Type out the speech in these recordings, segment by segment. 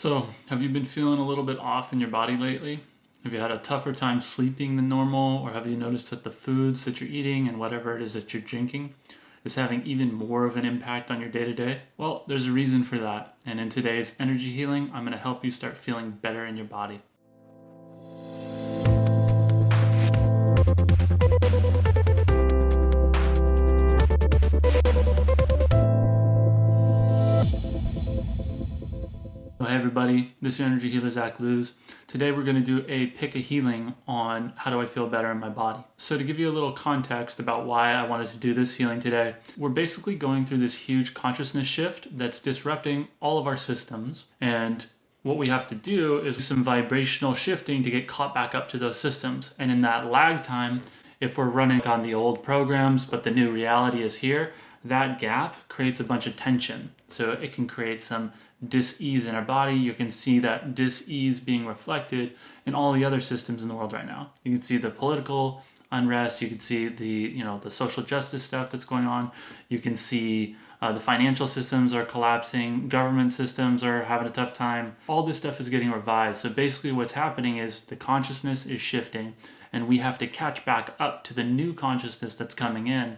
So, have you been feeling a little bit off in your body lately? Have you had a tougher time sleeping than normal, or have you noticed that the foods that you're eating and whatever it is that you're drinking is having even more of an impact on your day to day? Well, there's a reason for that, and in today's energy healing, I'm going to help you start feeling better in your body. Hey everybody, this is your energy healer Zach Luz. Today we're going to do a pick a healing on how do I feel better in my body. So to give you a little context about why I wanted to do this healing today, we're basically going through this huge consciousness shift that's disrupting all of our systems, and what we have to do is some vibrational shifting to get caught back up to those systems. And in that lag time, if we're running on the old programs but the new reality is here, that gap creates a bunch of tension. So it can create some dis-ease in our body. You can see that dis-ease being reflected in all the other systems in the world right now. You can see the political unrest. You can see the social justice stuff that's going on. You can see the financial systems are collapsing. Government systems are having a tough time. All this stuff is getting revised. So basically what's happening is the consciousness is shifting, and we have to catch back up to the new consciousness that's coming in.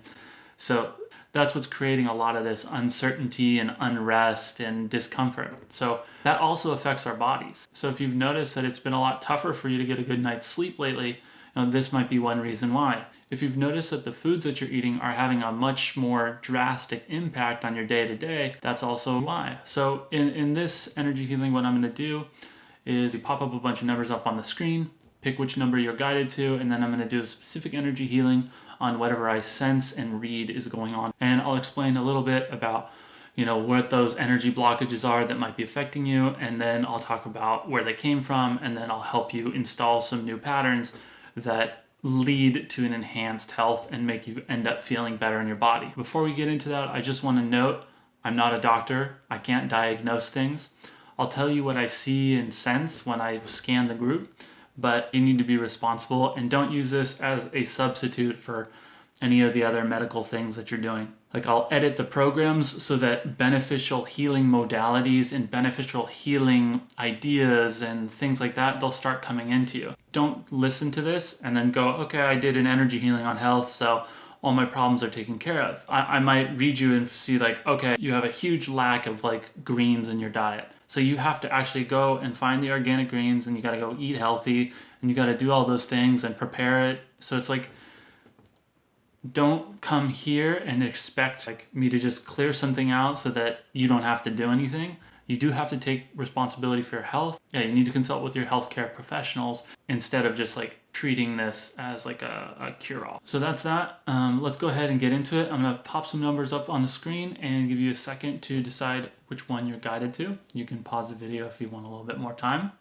So that's what's creating a lot of this uncertainty and unrest and discomfort. So that also affects our bodies. So if you've noticed that it's been a lot tougher for you to get a good night's sleep lately, this might be one reason why. If you've noticed that the foods that you're eating are having a much more drastic impact on your day-to-day, that's also why. So in this energy healing, what I'm going to do is pop up a bunch of numbers up on the screen, pick which number you're guided to, and then I'm going to do a specific energy healing on whatever I sense and read is going on. And I'll explain a little bit about, what those energy blockages are that might be affecting you, and then I'll talk about where they came from, and then I'll help you install some new patterns that lead to an enhanced health and make you end up feeling better in your body. Before we get into that, I just want to note, I'm not a doctor. I can't diagnose things. I'll tell you what I see and sense when I scan the group, but you need to be responsible and don't use this as a substitute for any of the other medical things that you're doing. Like, I'll edit the programs so that beneficial healing modalities and beneficial healing ideas and things like that, they'll start coming into you. Don't listen to this and then go, okay, I did an energy healing on health, so all my problems are taken care of. I might read you and see okay, you have a huge lack of greens in your diet. So you have to actually go and find the organic greens, and you got to go eat healthy, and you got to do all those things and prepare it. So it's don't come here and expect me to just clear something out so that you don't have to do anything. You do have to take responsibility for your health. Yeah, you need to consult with your healthcare professionals instead of just treating this as a cure-all. So that's that. Let's go ahead and get into it. I'm going to pop some numbers up on the screen and give you a second to decide which one you're guided to. You can pause the video if you want a little bit more time.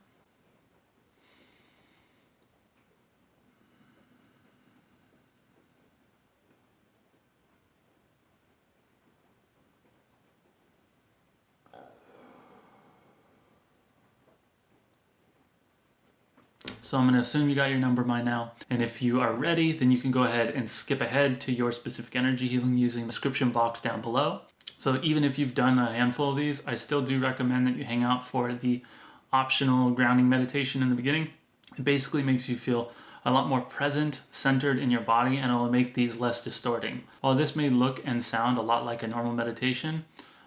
So I'm going to assume you got your number by now. And if you are ready, then you can go ahead and skip ahead to your specific energy healing using the description box down below. So even if you've done a handful of these, I still do recommend that you hang out for the optional grounding meditation in the beginning. It basically makes you feel a lot more present, centered in your body, and it will make these less distorting. While this may look and sound a lot like a normal meditation,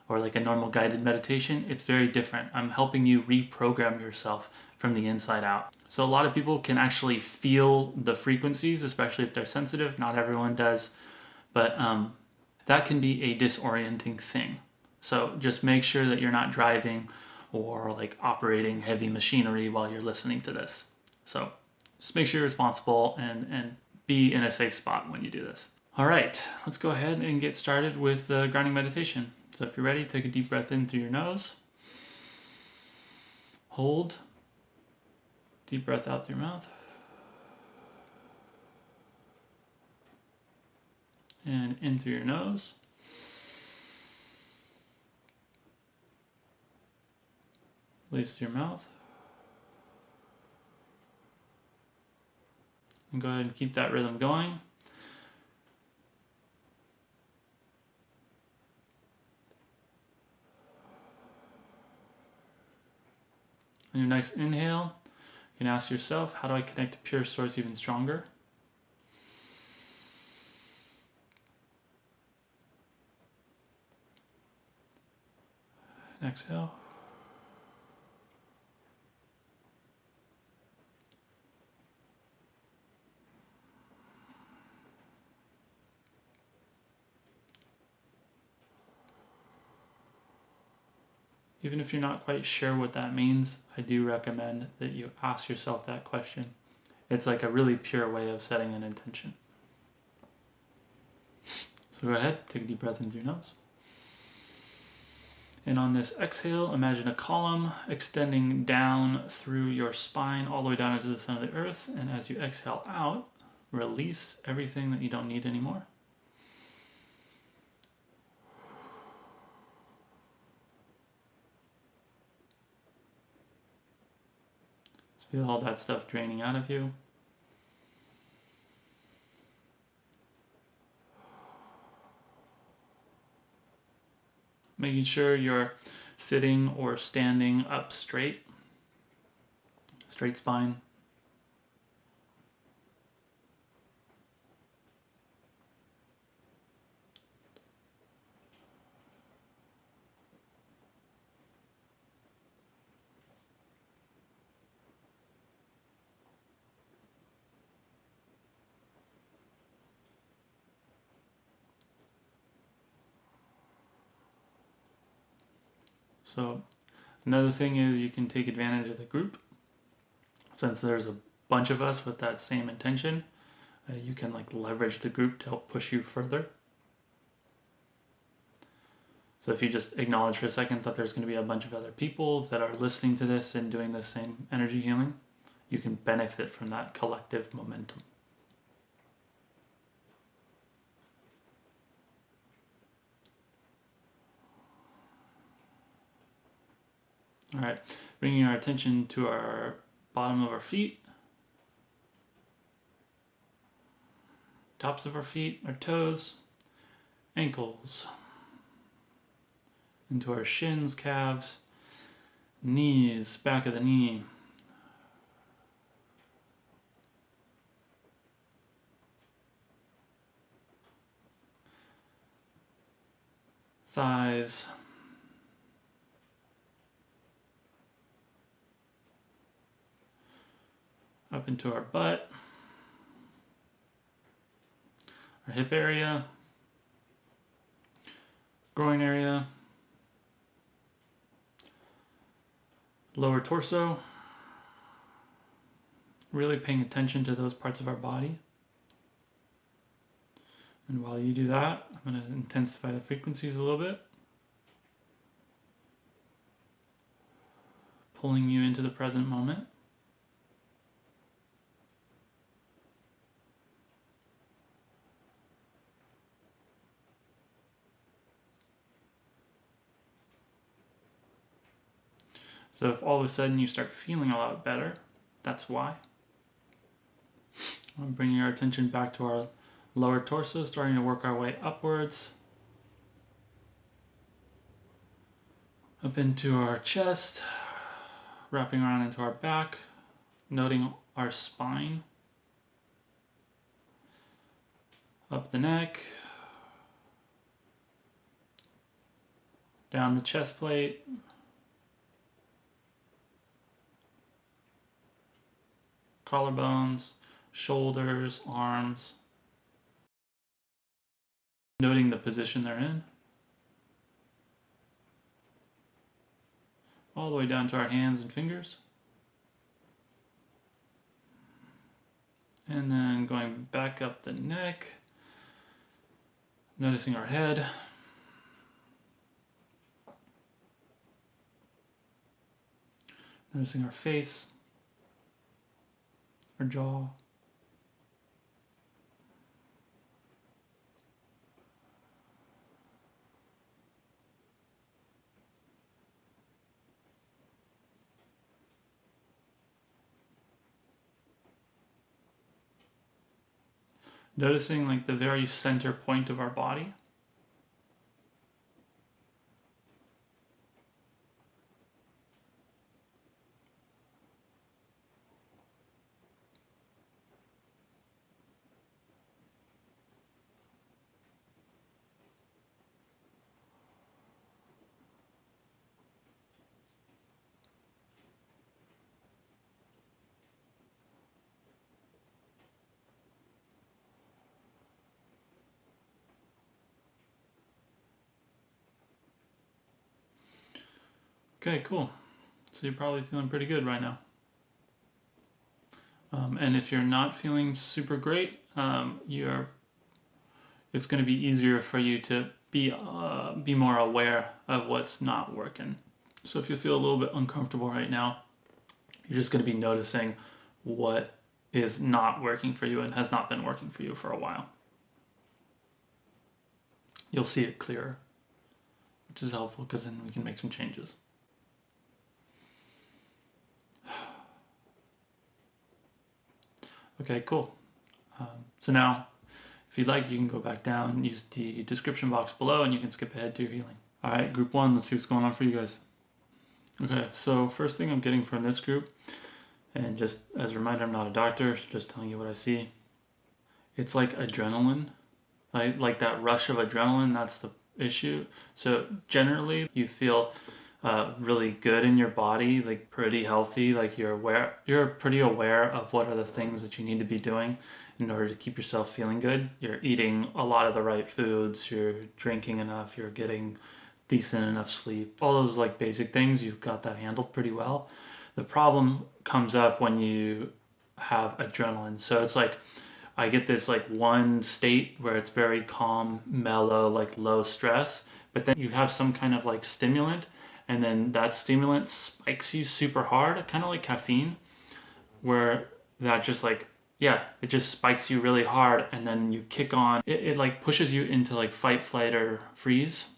or like a normal guided meditation, it's very different. I'm helping you reprogram yourself from the inside out. So a lot of people can actually feel the frequencies, especially if they're sensitive. Not everyone does, but that can be a disorienting thing. So just make sure that you're not driving or operating heavy machinery while you're listening to this. So just make sure you're responsible and be in a safe spot when you do this. All right, let's go ahead and get started with the grounding meditation. So if you're ready, take a deep breath in through your nose. Hold. Deep breath out through your mouth. And in through your nose. Release through your mouth. And go ahead and keep that rhythm going. On your nice inhale, you can ask yourself, how do I connect to pure source even stronger? And exhale. Even if you're not quite sure what that means, I do recommend that you ask yourself that question. It's like a really pure way of setting an intention. So go ahead, take a deep breath in through your nose. And on this exhale, imagine a column extending down through your spine all the way down into the center of the earth. And as you exhale out, release everything that you don't need anymore. Just feel all that stuff draining out of you. Making sure you're sitting or standing up straight spine. So another thing is you can take advantage of the group. Since there's a bunch of us with that same intention, you can like leverage the group to help push you further. So if you just acknowledge for a second that there's going to be a bunch of other people that are listening to this and doing the same energy healing, you can benefit from that collective momentum. All right, bringing our attention to our bottom of our feet, tops of our feet, our toes, ankles, into our shins, calves, knees, back of the knee, thighs, up into our butt, our hip area, groin area, lower torso, really paying attention to those parts of our body. And while you do that, I'm going to intensify the frequencies a little bit, pulling you into the present moment. So if all of a sudden you start feeling a lot better, that's why. I'm bringing our attention back to our lower torso, starting to work our way upwards, up into our chest, wrapping around into our back, noting our spine, up the neck, down the chest plate, collarbones, shoulders, arms, noting the position they're in, all the way down to our hands and fingers, and then going back up the neck, noticing our head, noticing our face, our jaw, noticing like the very center point of our body. Okay, cool. So you're probably feeling pretty good right now. And if you're not feeling super great, it's going to be easier for you to be more aware of what's not working. So if you feel a little bit uncomfortable right now, you're just going to be noticing what is not working for you and has not been working for you for a while. You'll see it clearer, which is helpful because then we can make some changes. Okay, cool. So now, if you'd like, you can go back down, use the description box below, and you can skip ahead to your healing. All right, group one, let's see what's going on for you guys. Okay, so first thing I'm getting from this group, and just as a reminder, I'm not a doctor, just telling you what I see. It's like adrenaline, like that rush of adrenaline, that's the issue. So generally, you feel really good in your body, like pretty healthy, like you're pretty aware of what are the things that you need to be doing in order to keep yourself feeling good. You're eating a lot of the right foods, you're drinking enough, you're getting decent enough sleep, all those like basic things, you've got that handled pretty well. The problem comes up when you have adrenaline. So it's like I get this like one state where it's very calm, mellow, like low stress, but then you have some kind of like stimulant, and then that stimulant spikes you super hard, kind of like caffeine, where that just like, yeah, it just spikes you really hard, and then you kick on. It like pushes you into like fight, flight, or freeze.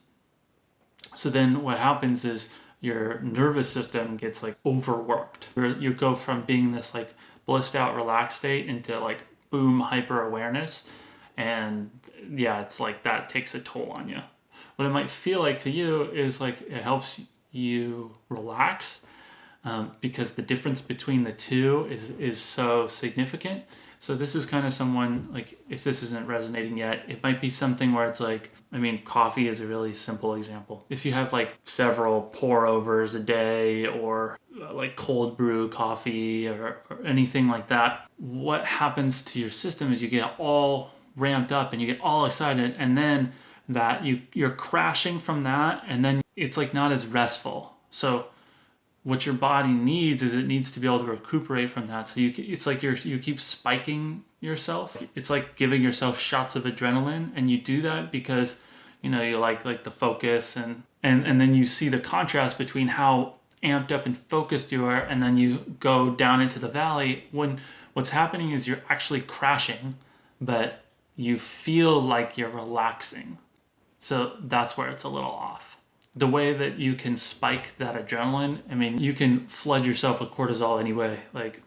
So then what happens is your nervous system gets like overworked. You go from being this like blissed out, relaxed state into like boom, hyper awareness. And yeah, it's like that takes a toll on you. What it might feel like to you is like it helps you relax, because the difference between the two is so significant. So this is kind of someone, like, if this isn't resonating yet, it might be something where it's like, I mean, coffee is a really simple example. If you have like several pour overs a day, or like cold brew coffee, or anything like that, what happens to your system is you get all ramped up and you get all excited, and then that you're crashing from that, and then it's like not as restful. So what your body needs is it needs to be able to recuperate from that. So it's like you keep spiking yourself. It's like giving yourself shots of adrenaline, and you do that because you like the focus, and then you see the contrast between how amped up and focused you are, and then you go down into the valley when what's happening is you're actually crashing, but you feel like you're relaxing. So that's where it's a little off. The way that you can spike that adrenaline, I mean, you can flood yourself with cortisol anyway, like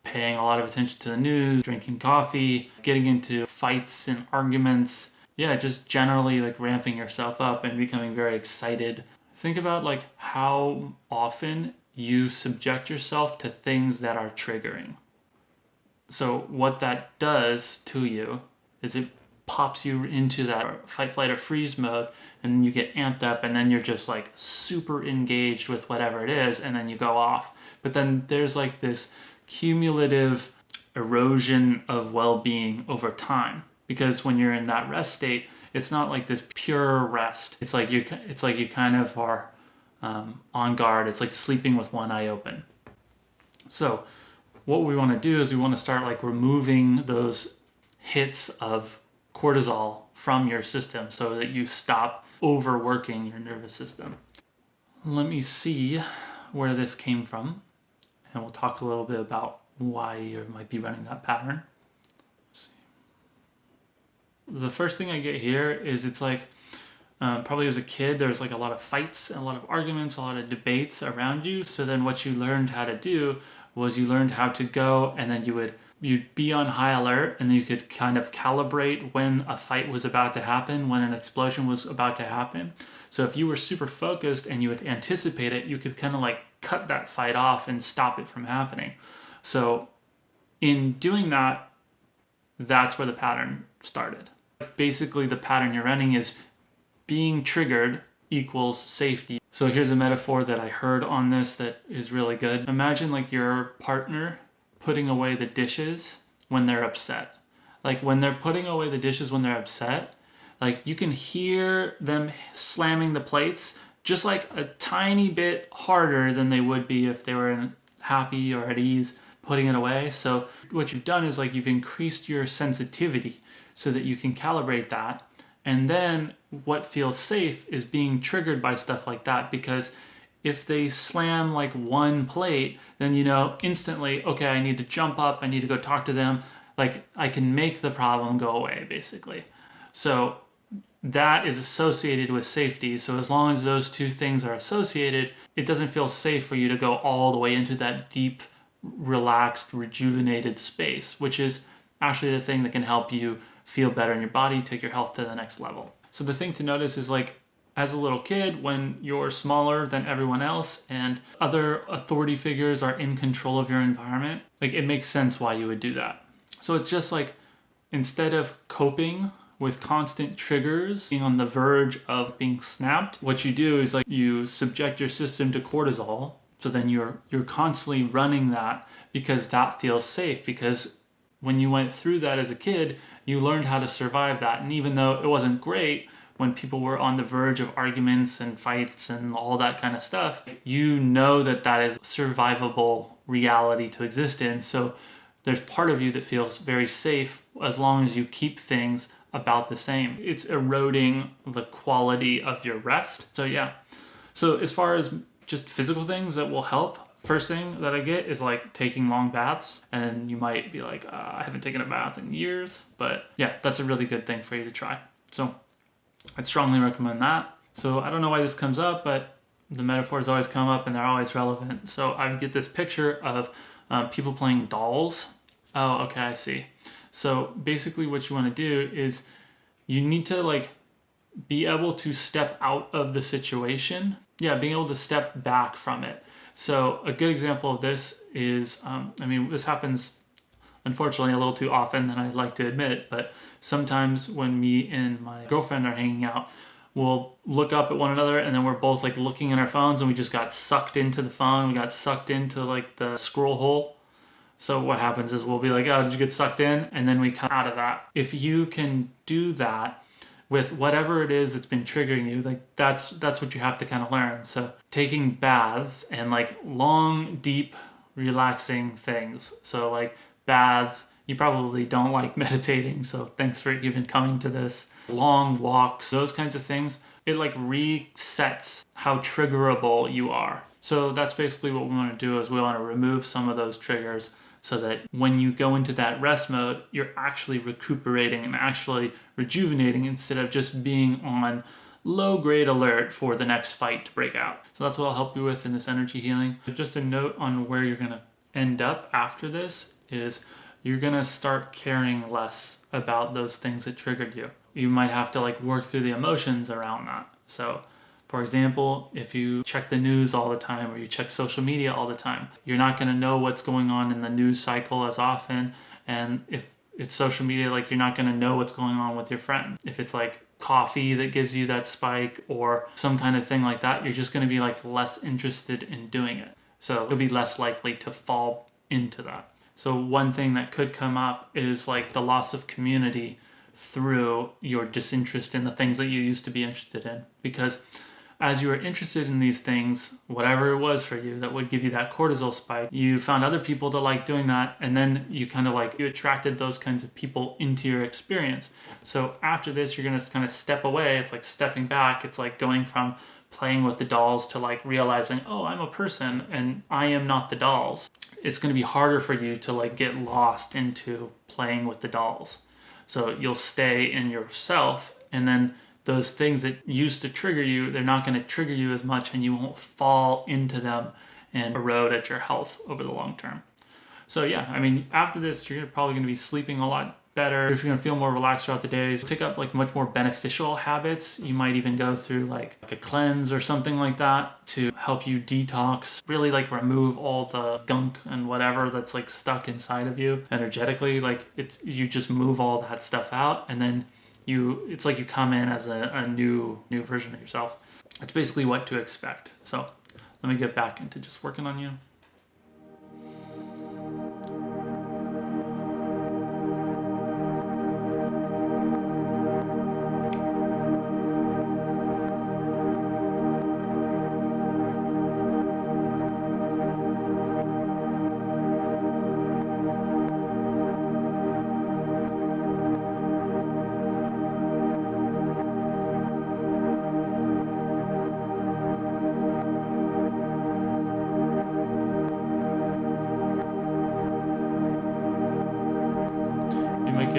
paying a lot of attention to the news, drinking coffee, getting into fights and arguments. Yeah, just generally like ramping yourself up and becoming very excited. Think about like how often you subject yourself to things that are triggering. So what that does to you is it pops you into that fight, flight, or freeze mode, and then you get amped up, and then you're just like super engaged with whatever it is, and then you go off. But then there's like this cumulative erosion of well-being over time, because when you're in that rest state, it's not like this pure rest. It's like you kind of are on guard. It's like sleeping with one eye open. So what we want to do is we want to start like removing those hits of cortisol from your system so that you stop overworking your nervous system. Let me see where this came from, and we'll talk a little bit about why you might be running that pattern. The first thing I get here is it's like probably as a kid there's like a lot of fights and a lot of arguments, a lot of debates around you. So then what you learned how to do was you learned how to go, and then you'd be on high alert, and then you could kind of calibrate when a fight was about to happen, when an explosion was about to happen. So if you were super focused and you would anticipate it, you could kind of like cut that fight off and stop it from happening. So in doing that, that's where the pattern started. Basically, the pattern you're running is being triggered equals safety. So here's a metaphor that I heard on this that is really good. Imagine like your partner putting away the dishes when they're upset. Like when they're putting away the dishes when they're upset, like you can hear them slamming the plates just like a tiny bit harder than they would be if they were happy or at ease putting it away. So what you've done is like you've increased your sensitivity so that you can calibrate that. And then what feels safe is being triggered by stuff like that, because if they slam like one plate, then you know instantly, okay, I need to jump up, I need to go talk to them. Like I can make the problem go away, basically. So that is associated with safety. So as long as those two things are associated, it doesn't feel safe for you to go all the way into that deep, relaxed, rejuvenated space, which is actually the thing that can help you feel better in your body, take your health to the next level. So the thing to notice is like, as a little kid, when you're smaller than everyone else and other authority figures are in control of your environment, like it makes sense why you would do that. So it's just like, instead of coping with constant triggers, being on the verge of being snapped, what you do is like you subject your system to cortisol. So then you're constantly running that because that feels safe, because when you went through that as a kid, you learned how to survive that. And even though it wasn't great, when people were on the verge of arguments and fights and all that kind of stuff, you know that that is survivable reality to exist in. So there's part of you that feels very safe as long as you keep things about the same. It's eroding the quality of your rest. So yeah. So as far as just physical things that will help, first thing that I get is like taking long baths. And you might be like, I haven't taken a bath in years. But yeah, that's a really good thing for you to try. So I'd strongly recommend that. So I don't know why this comes up, but the metaphors always come up and they're always relevant. So I would get this picture of people playing dolls. Oh, okay, I see. So basically what you want to do is you need to like be able to step out of the situation. Yeah, being able to step back from it. So a good example of this is, this happens unfortunately a little too often than I'd like to admit, but sometimes when me and my girlfriend are hanging out, we'll look up at one another and then we're both like looking at our phones and we just got sucked into the phone. We got sucked into like the scroll hole. So what happens is we'll be like, oh, did you get sucked in? And then we come out of that. If you can do that with whatever it is that's been triggering you, like that's what you have to kind of learn. So taking baths and like long, deep, relaxing things. So like baths, you probably don't like meditating, so thanks for even coming to this. Long walks, those kinds of things, it like resets how triggerable you are. So that's basically what we want to do, is we want to remove some of those triggers so that when you go into that rest mode, you're actually recuperating and actually rejuvenating instead of just being on low-grade alert for the next fight to break out. So that's what I'll help you with in this energy healing. Just a note on where you're going to end up after this is you're going to start caring less about those things that triggered you. You might have to like work through the emotions around that. So for example, if you check the news all the time or you check social media all the time, you're not going to know what's going on in the news cycle as often. And if it's social media, like you're not going to know what's going on with your friends. If it's like coffee that gives you that spike or some kind of thing like that, you're just going to be like less interested in doing it. So you'll be less likely to fall into that. So one thing that could come up is like the loss of community through your disinterest in the things that you used to be interested in. Because as you were interested in these things, whatever it was for you that would give you that cortisol spike, you found other people to like doing that, and then you kind of like, you attracted those kinds of people into your experience. So after this, you're going to kind of step away. It's like stepping back. It's like going from playing with the dolls to like realizing, oh, I'm a person and I am not the dolls. It's going to be harder for you to like get lost into playing with the dolls. So you'll stay in yourself, and then those things that used to trigger you, they're not going to trigger you as much, and you won't fall into them and erode at your health over the long term. So yeah, I mean, after this, you're probably going to be sleeping a lot better. If you're going to feel more relaxed throughout the days, take up like much more beneficial habits. You might even go through like a cleanse or something like that to help you detox, really like remove all the gunk and whatever that's like stuck inside of you energetically. Like you just move all that stuff out, and then it's like you come in as a new version of yourself. It's basically what to expect. So let me get back into just working on you.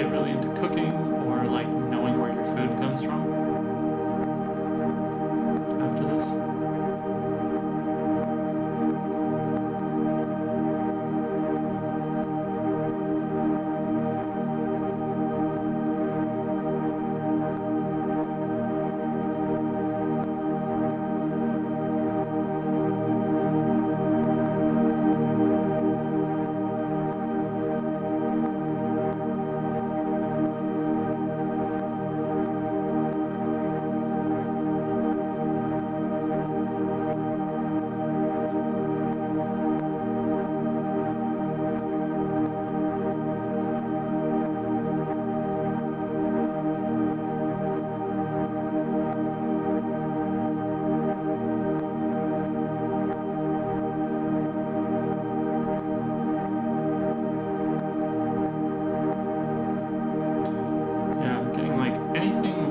get really into cooking or like knowing where your food comes from after this?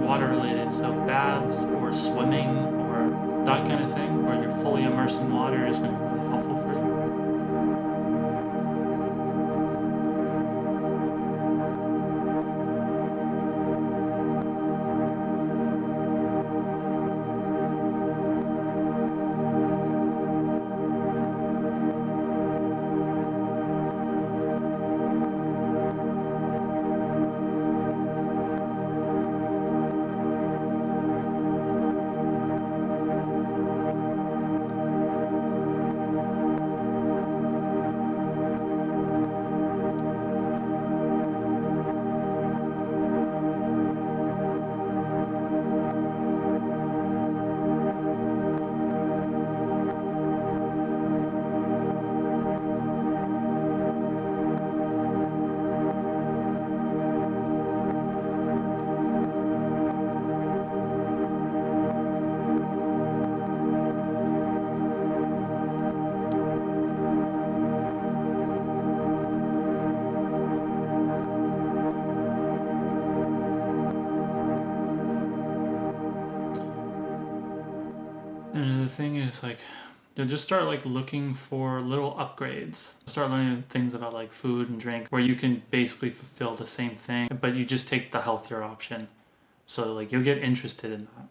Water related, so baths or swimming or that kind of thing, where you're fully immersed in water, is going to be really helpful for you. And the thing is, like, just start like looking for little upgrades. Start learning things about like food and drink where you can basically fulfill the same thing, but you just take the healthier option. So like you'll get interested in that.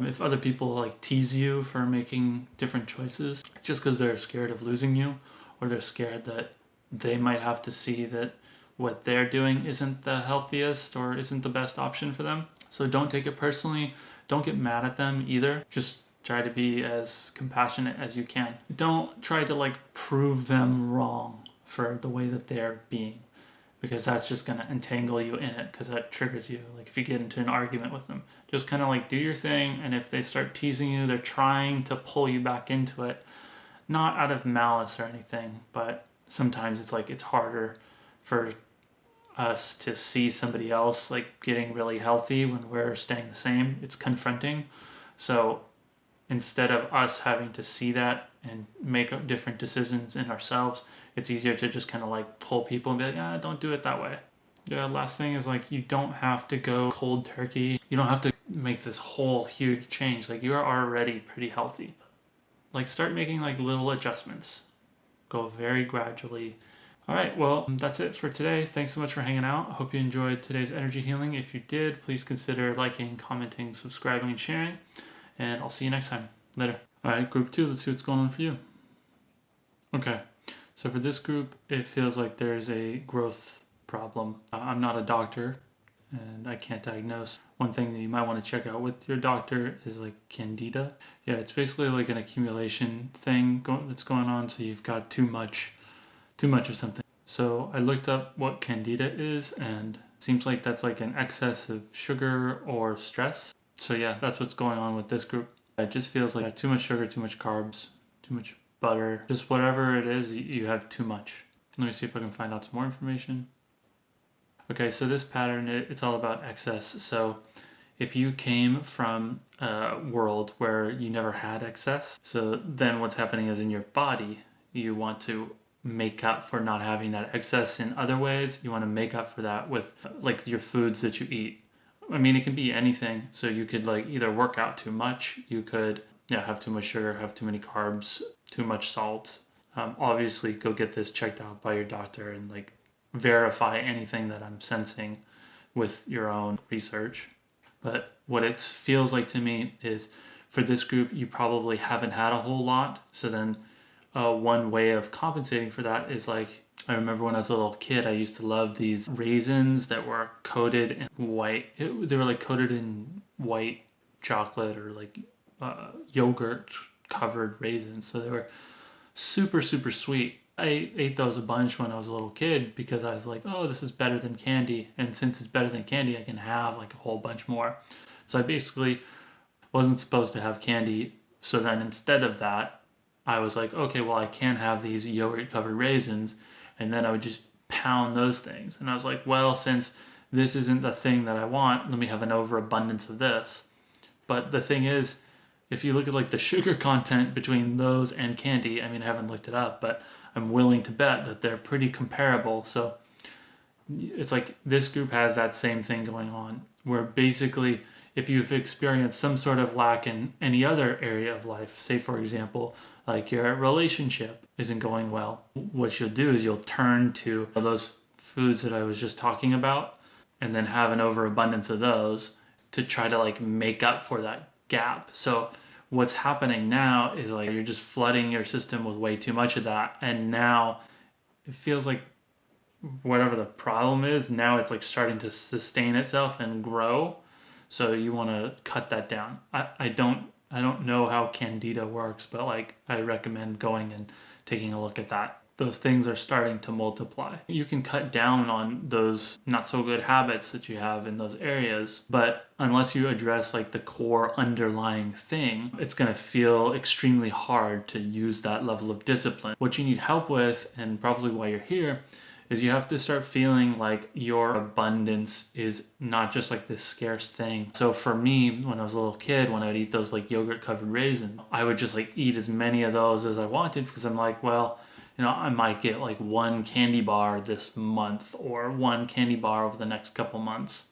If other people like tease you for making different choices, it's just because they're scared of losing you, or they're scared that they might have to see that what they're doing isn't the healthiest or isn't the best option for them. So don't take it personally. Don't get mad at them either. Just try to be as compassionate as you can. Don't try to like prove them wrong for the way that they're being, because that's just going to entangle you in it, because that triggers you. Like if you get into an argument with them, just kind of like do your thing, and if they start teasing you, they're trying to pull you back into it, not out of malice or anything, but sometimes it's like it's harder for us to see somebody else like getting really healthy when we're staying the same. It's confronting. So instead of us having to see that and make different decisions in ourselves, it's easier to just kind of like pull people and be like, don't do it that way. Yeah, last thing is like, you don't have to go cold turkey. You don't have to make this whole huge change. Like you are already pretty healthy. Like start making like little adjustments. Go very gradually. All right, well, that's it for today. Thanks so much for hanging out. I hope you enjoyed today's energy healing. If you did, please consider liking, commenting, subscribing, and sharing. And I'll see you next time. Later. All right, group 2, let's see what's going on for you. Okay, so for this group, it feels like there's a growth problem. I'm not a doctor, and I can't diagnose. One thing that you might want to check out with your doctor is like candida. Yeah, it's basically like an accumulation thing that's going on, so you've got too much of something. So I looked up what candida is, and it seems like that's like an excess of sugar or stress. So yeah, that's what's going on with this group. It just feels like too much sugar, too much carbs, too much butter, just whatever it is, you have too much. Let me see if I can find out some more information. Okay, so this pattern, it's all about excess. So if you came from a world where you never had excess, so then what's happening is in your body, you want to make up for not having that excess in other ways. You want to make up for that with like your foods that you eat. I mean, it can be anything. So you could like either work out too much, you could have too much sugar, have too many carbs, too much salt. Obviously, go get this checked out by your doctor and like verify anything that I'm sensing with your own research. But what it feels like to me is for this group, you probably haven't had a whole lot. So then one way of compensating for that is like, I remember when I was a little kid, I used to love these raisins that were coated in white. They were like coated in white chocolate or like yogurt covered raisins. So they were super, super sweet. I ate those a bunch when I was a little kid because I was like, oh, this is better than candy. And since it's better than candy, I can have like a whole bunch more. So I basically wasn't supposed to have candy. So then instead of that, I was like, okay, well, I can have these yogurt covered raisins. And then I would just pound those things. And I was like, well, since this isn't the thing that I want, let me have an overabundance of this. But the thing is, if you look at like the sugar content between those and candy, I mean, I haven't looked it up, but I'm willing to bet that they're pretty comparable. So it's like this group has that same thing going on, where basically if you've experienced some sort of lack in any other area of life, say for example, like your relationship isn't going well, what you'll do is you'll turn to those foods that I was just talking about and then have an overabundance of those to try to like make up for that gap. So what's happening now is like you're just flooding your system with way too much of that, and now it feels like whatever the problem is, now it's like starting to sustain itself and grow. So you want to cut that down. I don't know how candida works, but like I recommend going and taking a look at that. Those things are starting to multiply. You can cut down on those not so good habits that you have in those areas, but unless you address like the core underlying thing, it's going to feel extremely hard to use that level of discipline. What you need help with, and probably why you're here, is you have to start feeling like your abundance is not just like this scarce thing. So for me, when I was a little kid, when I would eat those like yogurt covered raisins, I would just like eat as many of those as I wanted because I'm like, well, I might get like one candy bar this month or one candy bar over the next couple months.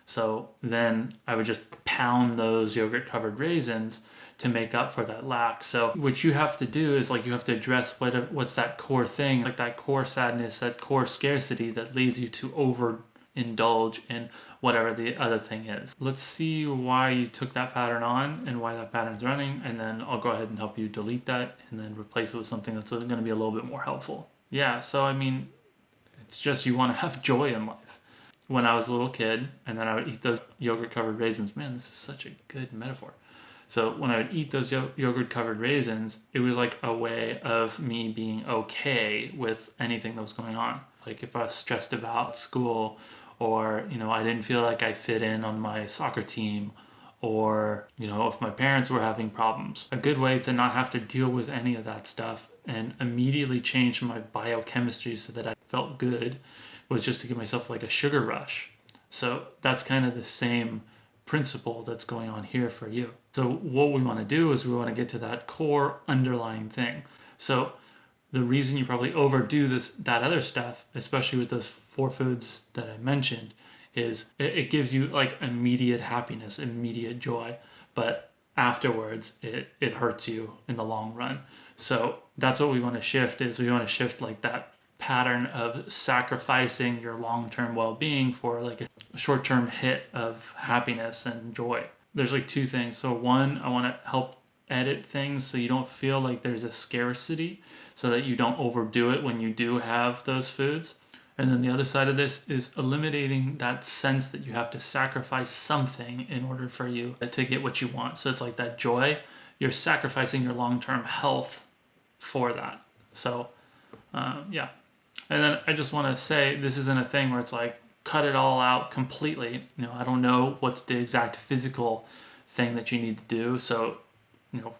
So then I would just pound those yogurt covered raisins to make up for that lack. So what you have to do is like you have to address what's that core thing, like that core sadness, that core scarcity that leads you to overindulge in whatever the other thing is. Let's see why you took that pattern on and why that pattern's running, and then I'll go ahead and help you delete that and then replace it with something that's going to be a little bit more helpful. Yeah, so I mean, it's just you want to have joy in life. When I was a little kid and then I would eat those yogurt covered raisins, man, this is such a good metaphor. So when I would eat those yogurt covered raisins, it was like a way of me being okay with anything that was going on. Like if I was stressed about school, or I didn't feel like I fit in on my soccer team, or if my parents were having problems. A good way to not have to deal with any of that stuff and immediately change my biochemistry so that I felt good was just to give myself like a sugar rush. So that's kind of the same principle that's going on here for you. So what we want to do is we want to get to that core underlying thing. So the reason you probably overdo that other stuff, especially with those 4 foods that I mentioned, is it gives you like immediate happiness, immediate joy, but afterwards it hurts you in the long run. So that's what we want to shift, is we want to shift like that pattern of sacrificing your long-term well-being for like a short-term hit of happiness and joy. There's like 2 things. So one, I want to help edit things so you don't feel like there's a scarcity, so that you don't overdo it when you do have those foods. And then the other side of this is eliminating that sense that you have to sacrifice something in order for you to get what you want. So it's like that joy, you're sacrificing your long-term health for that. So yeah. And then I just want to say, this isn't a thing where it's like cut it all out completely. I don't know what's the exact physical thing that you need to do. So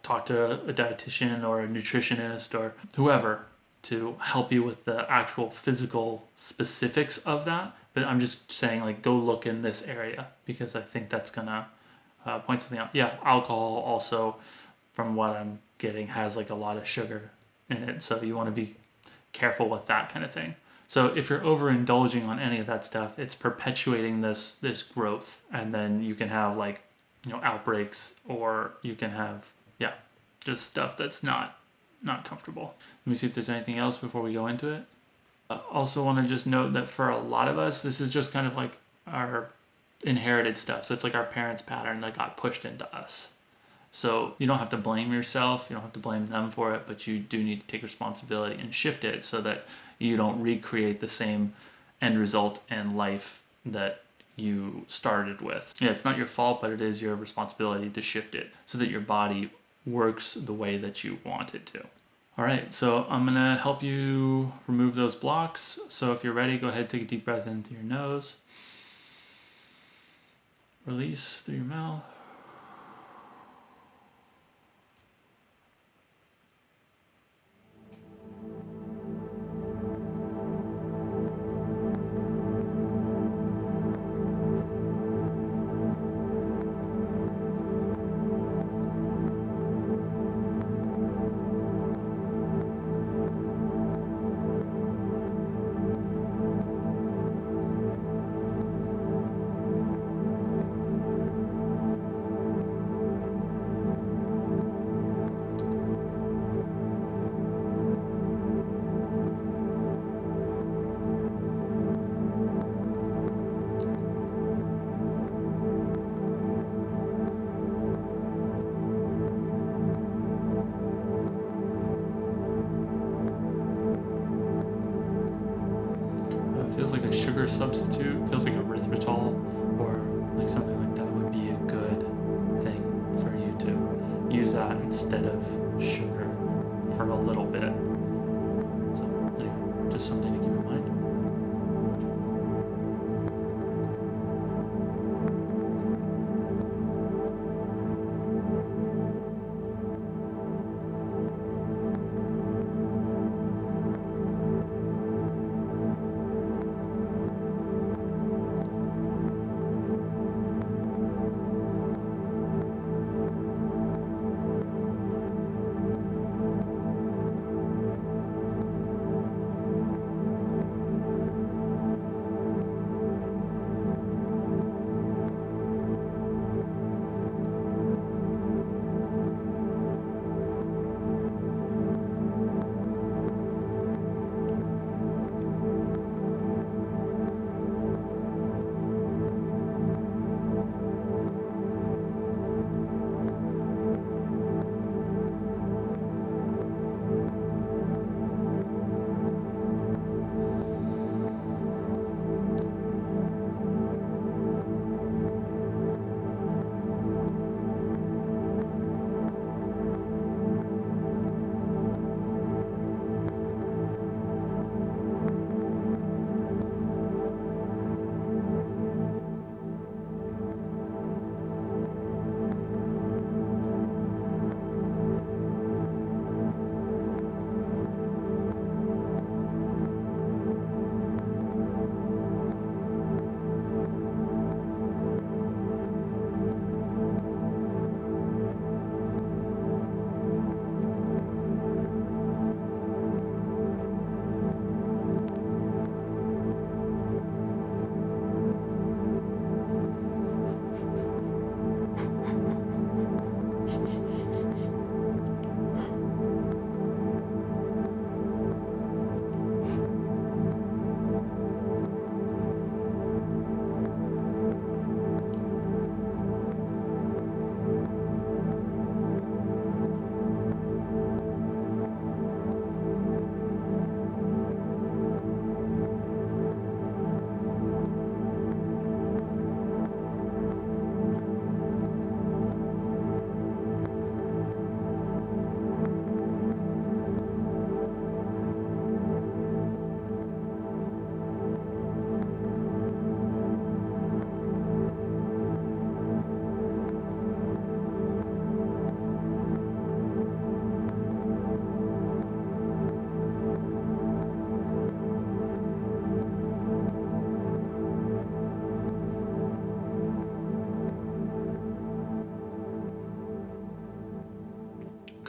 talk to a dietitian or a nutritionist or whoever to help you with the actual physical specifics of that. But I'm just saying, like, go look in this area because I think that's gonna point something out. Yeah, alcohol also, from what I'm getting, has like a lot of sugar in it, so you want to be careful with that kind of thing. So if you're overindulging on any of that stuff, it's perpetuating this growth, and then you can have like, you know, outbreaks, or you can have, yeah, just stuff that's not comfortable. Let me see if there's anything else before we go into it. Also want to just note that for a lot of us, this is just kind of like our inherited stuff. So it's like our parents' pattern that got pushed into us. So you don't have to blame yourself, you don't have to blame them for it, but you do need to take responsibility and shift it so that you don't recreate the same end result in life that you started with. Yeah, it's not your fault, but it is your responsibility to shift it so that your body works the way that you want it to. All right, so I'm gonna help you remove those blocks. So if you're ready, go ahead, take a deep breath in through your nose. Release through your mouth.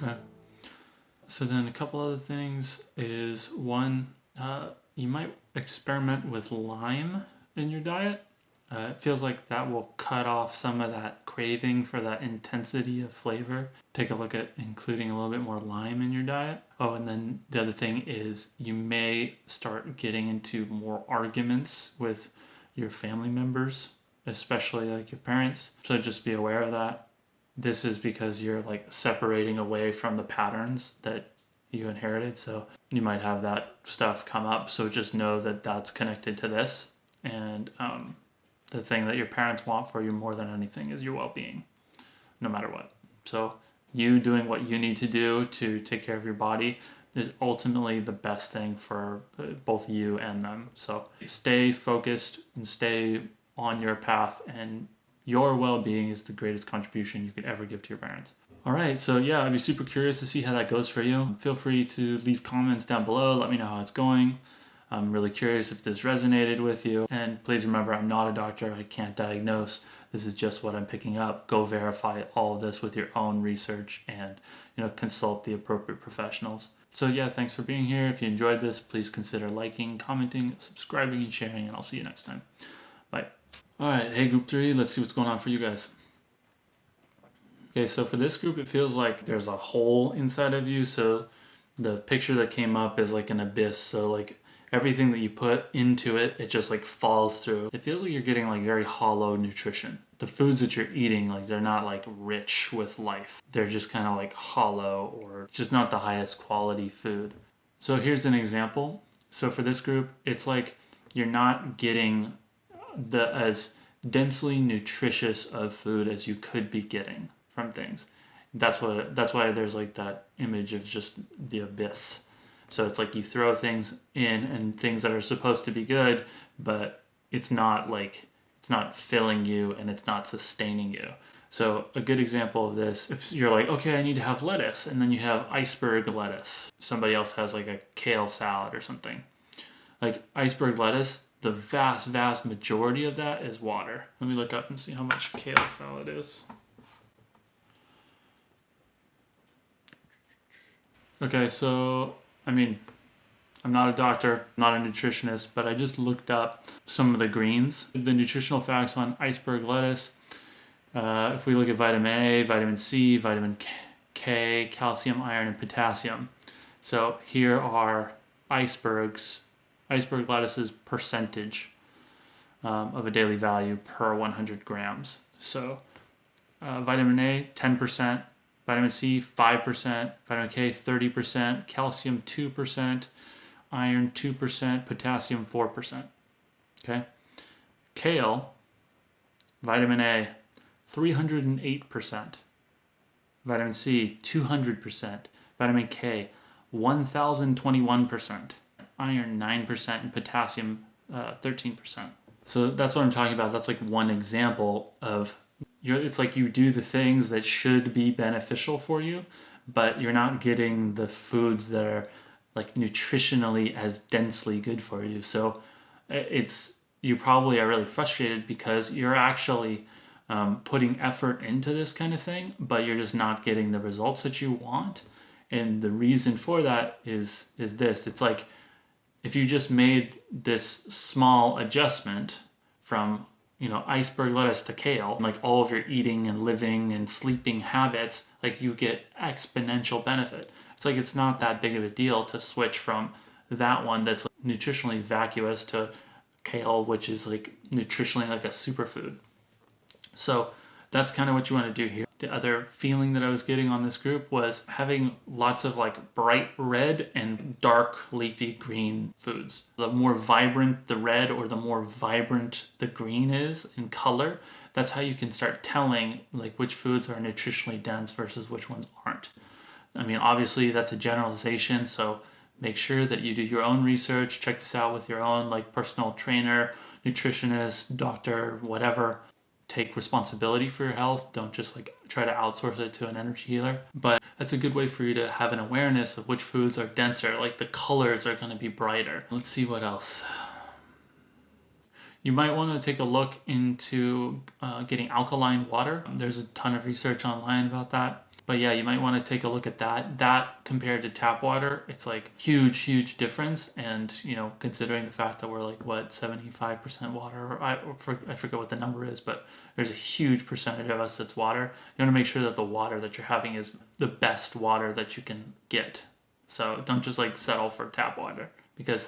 Okay. So then a couple other things is one, you might experiment with lime in your diet. It feels like that will cut off some of that craving for that intensity of flavor. Take a look at including a little bit more lime in your diet. Oh, and then the other thing is you may start getting into more arguments with your family members, especially like your parents. So just be aware of that. This is because you're like separating away from the patterns that you inherited. So you might have that stuff come up. So just know that that's connected to this. And the thing that your parents want for you more than anything is your well-being, no matter what. So you doing what you need to do to take care of your body is ultimately the best thing for both you and them. So stay focused and stay on your path, and your well-being is the greatest contribution you could ever give to your parents. All right, so yeah, I'd be super curious to see how that goes for you. Feel free to leave comments down below. Let me know how it's going. I'm really curious if this resonated with you. And please remember, I'm not a doctor. I can't diagnose. This is just what I'm picking up. Go verify all of this with your own research and, consult the appropriate professionals. So yeah, thanks for being here. If you enjoyed this, please consider liking, commenting, subscribing, and sharing, and I'll see you next time. Bye. All right, hey group 3, let's see what's going on for you guys. Okay, so for this group, it feels like there's a hole inside of you. So the picture that came up is like an abyss. So like everything that you put into it, it just like falls through. It feels like you're getting like very hollow nutrition. The foods that you're eating, like they're not like rich with life. They're just kind of like hollow or just not the highest quality food. So here's an example. So for this group, it's like you're not getting as densely nutritious of food as you could be getting from things. That's why there's like that image of just the abyss. So it's like you throw things in and things that are supposed to be good, but it's not filling you and it's not sustaining you. So a good example of this, if you're like, okay, I need to have lettuce, and then you have iceberg lettuce. Somebody else has like a kale salad or something. Like iceberg lettuce, the vast majority of that is water. Let me look up and see how much kale salad is. Okay, so, I'm not a doctor, not a nutritionist, but I just looked up some of the greens. The nutritional facts on iceberg lettuce, if we look at vitamin A, vitamin C, vitamin K, calcium, iron, and potassium. So here are iceberg lettuce's percentage of a daily value per 100 grams. So vitamin A, 10%. Vitamin C, 5%, vitamin K, 30%, calcium, 2%, iron, 2%, potassium, 4%. Okay? Kale, vitamin A, 308%. Vitamin C, 200%. Vitamin K, 1,021%. Iron, 9%, and potassium, 13%. So that's what I'm talking about. That's like one example of it's like you do the things that should be beneficial for you, but you're not getting the foods that are like nutritionally as densely good for you. So you probably are really frustrated because you're actually putting effort into this kind of thing, but you're just not getting the results that you want. And the reason for that is this. It's like if you just made this small adjustment from iceberg lettuce to kale, like all of your eating and living and sleeping habits, like you get exponential benefit. It's like it's not that big of a deal to switch from that one that's like nutritionally vacuous to kale, which is like nutritionally like a superfood. So that's kind of what you want to do here. The other feeling that I was getting on this group was having lots of like bright red and dark leafy green foods. The more vibrant the red or the more vibrant the green is in color, that's how you can start telling like which foods are nutritionally dense versus which ones aren't. Obviously that's a generalization, so make sure that you do your own research, check this out with your own like personal trainer, nutritionist, doctor, whatever. Take responsibility for your health. Don't just like try to outsource it to an energy healer. But that's a good way for you to have an awareness of which foods are denser, like the colors are going to be brighter. Let's see what else. You might want to take a look into getting alkaline water. There's a ton of research online about that. But yeah, you might want to take a look at that. That compared to tap water, it's like huge difference. And considering the fact that we're like what 75% water, I forget what the number is, but there's a huge percentage of us that's water. You want to make sure that the water that you're having is the best water that you can get. So don't just like settle for tap water, because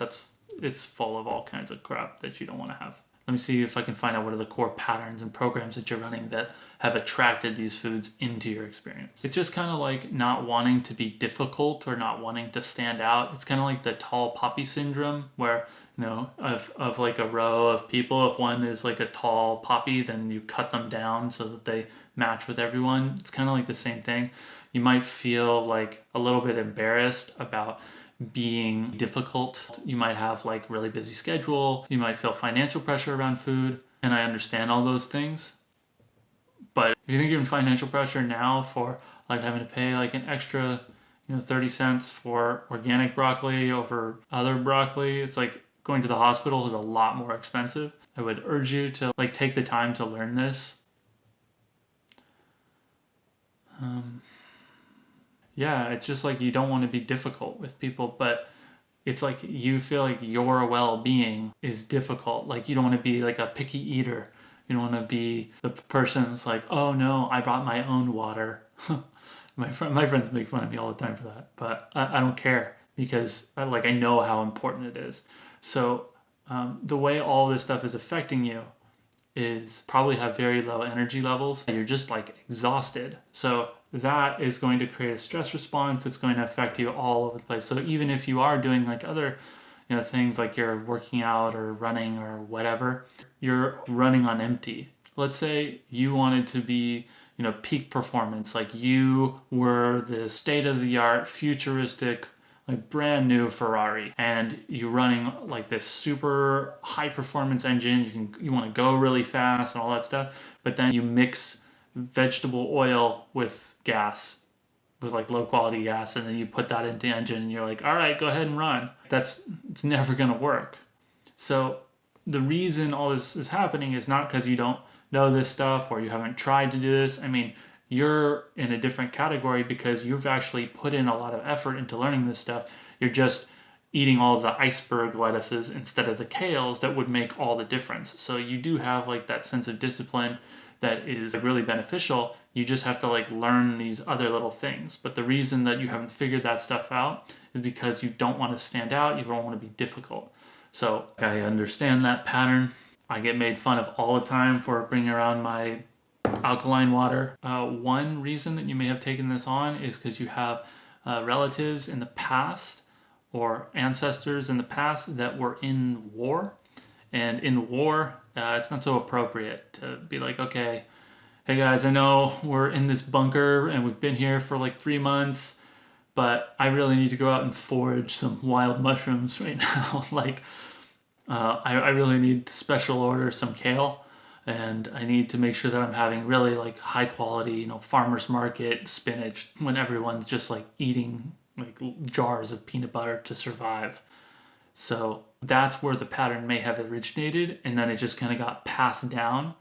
it's full of all kinds of crap that you don't want to have. Let me see if I can find out what are the core patterns and programs that you're running that have attracted these foods into your experience. It's just kind of like not wanting to be difficult or not wanting to stand out. It's kind of like the tall poppy syndrome, where of like a row of people, if one is like a tall poppy, then you cut them down so that they match with everyone. It's kind of like the same thing. You might feel like a little bit embarrassed about being difficult. You might have like really busy schedule. You might feel financial pressure around food. And I understand all those things. But if you think you're in financial pressure now for like having to pay like an extra 30 cents for organic broccoli over other broccoli, it's like going to the hospital is a lot more expensive. I would urge you to like take the time to learn this. Yeah, it's just like you don't want to be difficult with people, but it's like you feel like your well-being is difficult. Like you don't want to be like a picky eater. You don't want to be the person that's like, oh no, I brought my own water. My friends make fun of me all the time for that, but I don't care, because I know how important it is. So the way all this stuff is affecting you is probably have very low energy levels. You're just like exhausted. So that is going to create a stress response. It's going to affect you all over the place. So even if you are doing like other things like you're working out or running or whatever, you're running on empty. Let's say you wanted to be peak performance, like you were the state-of-the-art futuristic like brand new Ferrari, and you're running like this super high performance engine. You want to go really fast and all that stuff, but then you mix vegetable oil with gas, with like low quality gas, and then you put that into the engine and you're like, all right, go ahead and run. It's never gonna work. So the reason all this is happening is not because you don't know this stuff or you haven't tried to do this. I mean, you're in a different category because you've actually put in a lot of effort into learning this stuff. You're just eating all the iceberg lettuces instead of the kales that would make all the difference. So you do have like that sense of discipline that is really beneficial. You just have to like learn these other little things. But the reason that you haven't figured that stuff out is because you don't want to stand out. You don't want to be difficult. So I understand that pattern. I get made fun of all the time for bringing around my alkaline water. One reason that you may have taken this on is because you have relatives in the past or ancestors in the past that were in war. And in war, it's not so appropriate to be like, okay, hey guys, I know we're in this bunker and we've been here for like 3 months, but I really need to go out and forage some wild mushrooms right now. I really need to special order some kale, and I need to make sure that I'm having really like high quality, farmer's market spinach when everyone's just like eating like jars of peanut butter to survive. So that's where the pattern may have originated, and then it just kind of got passed down,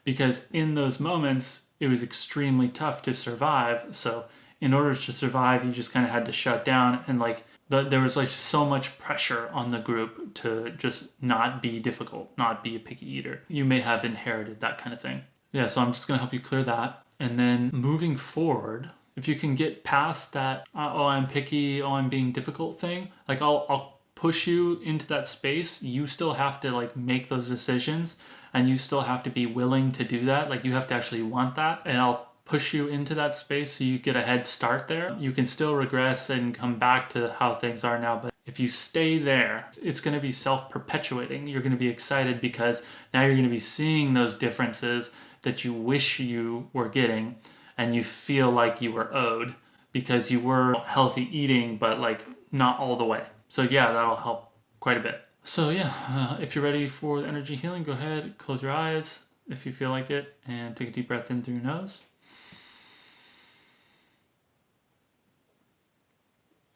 because in those moments it was extremely tough to survive. So in order to survive, you just kind of had to shut down, and like there was like so much pressure on the group to just not be difficult, not be a picky eater. You may have inherited that kind of thing. Yeah, so I'm just going to help you clear that. And then moving forward, if you can get past that, oh, I'm picky, oh, I'm being difficult thing, like I'll push you into that space. You still have to like make those decisions, and you still have to be willing to do that. Like you have to actually want that, and I'll push you into that space so you get a head start there. You can still regress and come back to how things are now, but if you stay there, it's going to be self-perpetuating. You're going to be excited because now you're going to be seeing those differences that you wish you were getting, and you feel like you were owed because you were healthy eating, but like not all the way. So yeah, that'll help quite a bit. So yeah, if you're ready for the energy healing, go ahead, close your eyes if you feel like it, and take a deep breath in through your nose.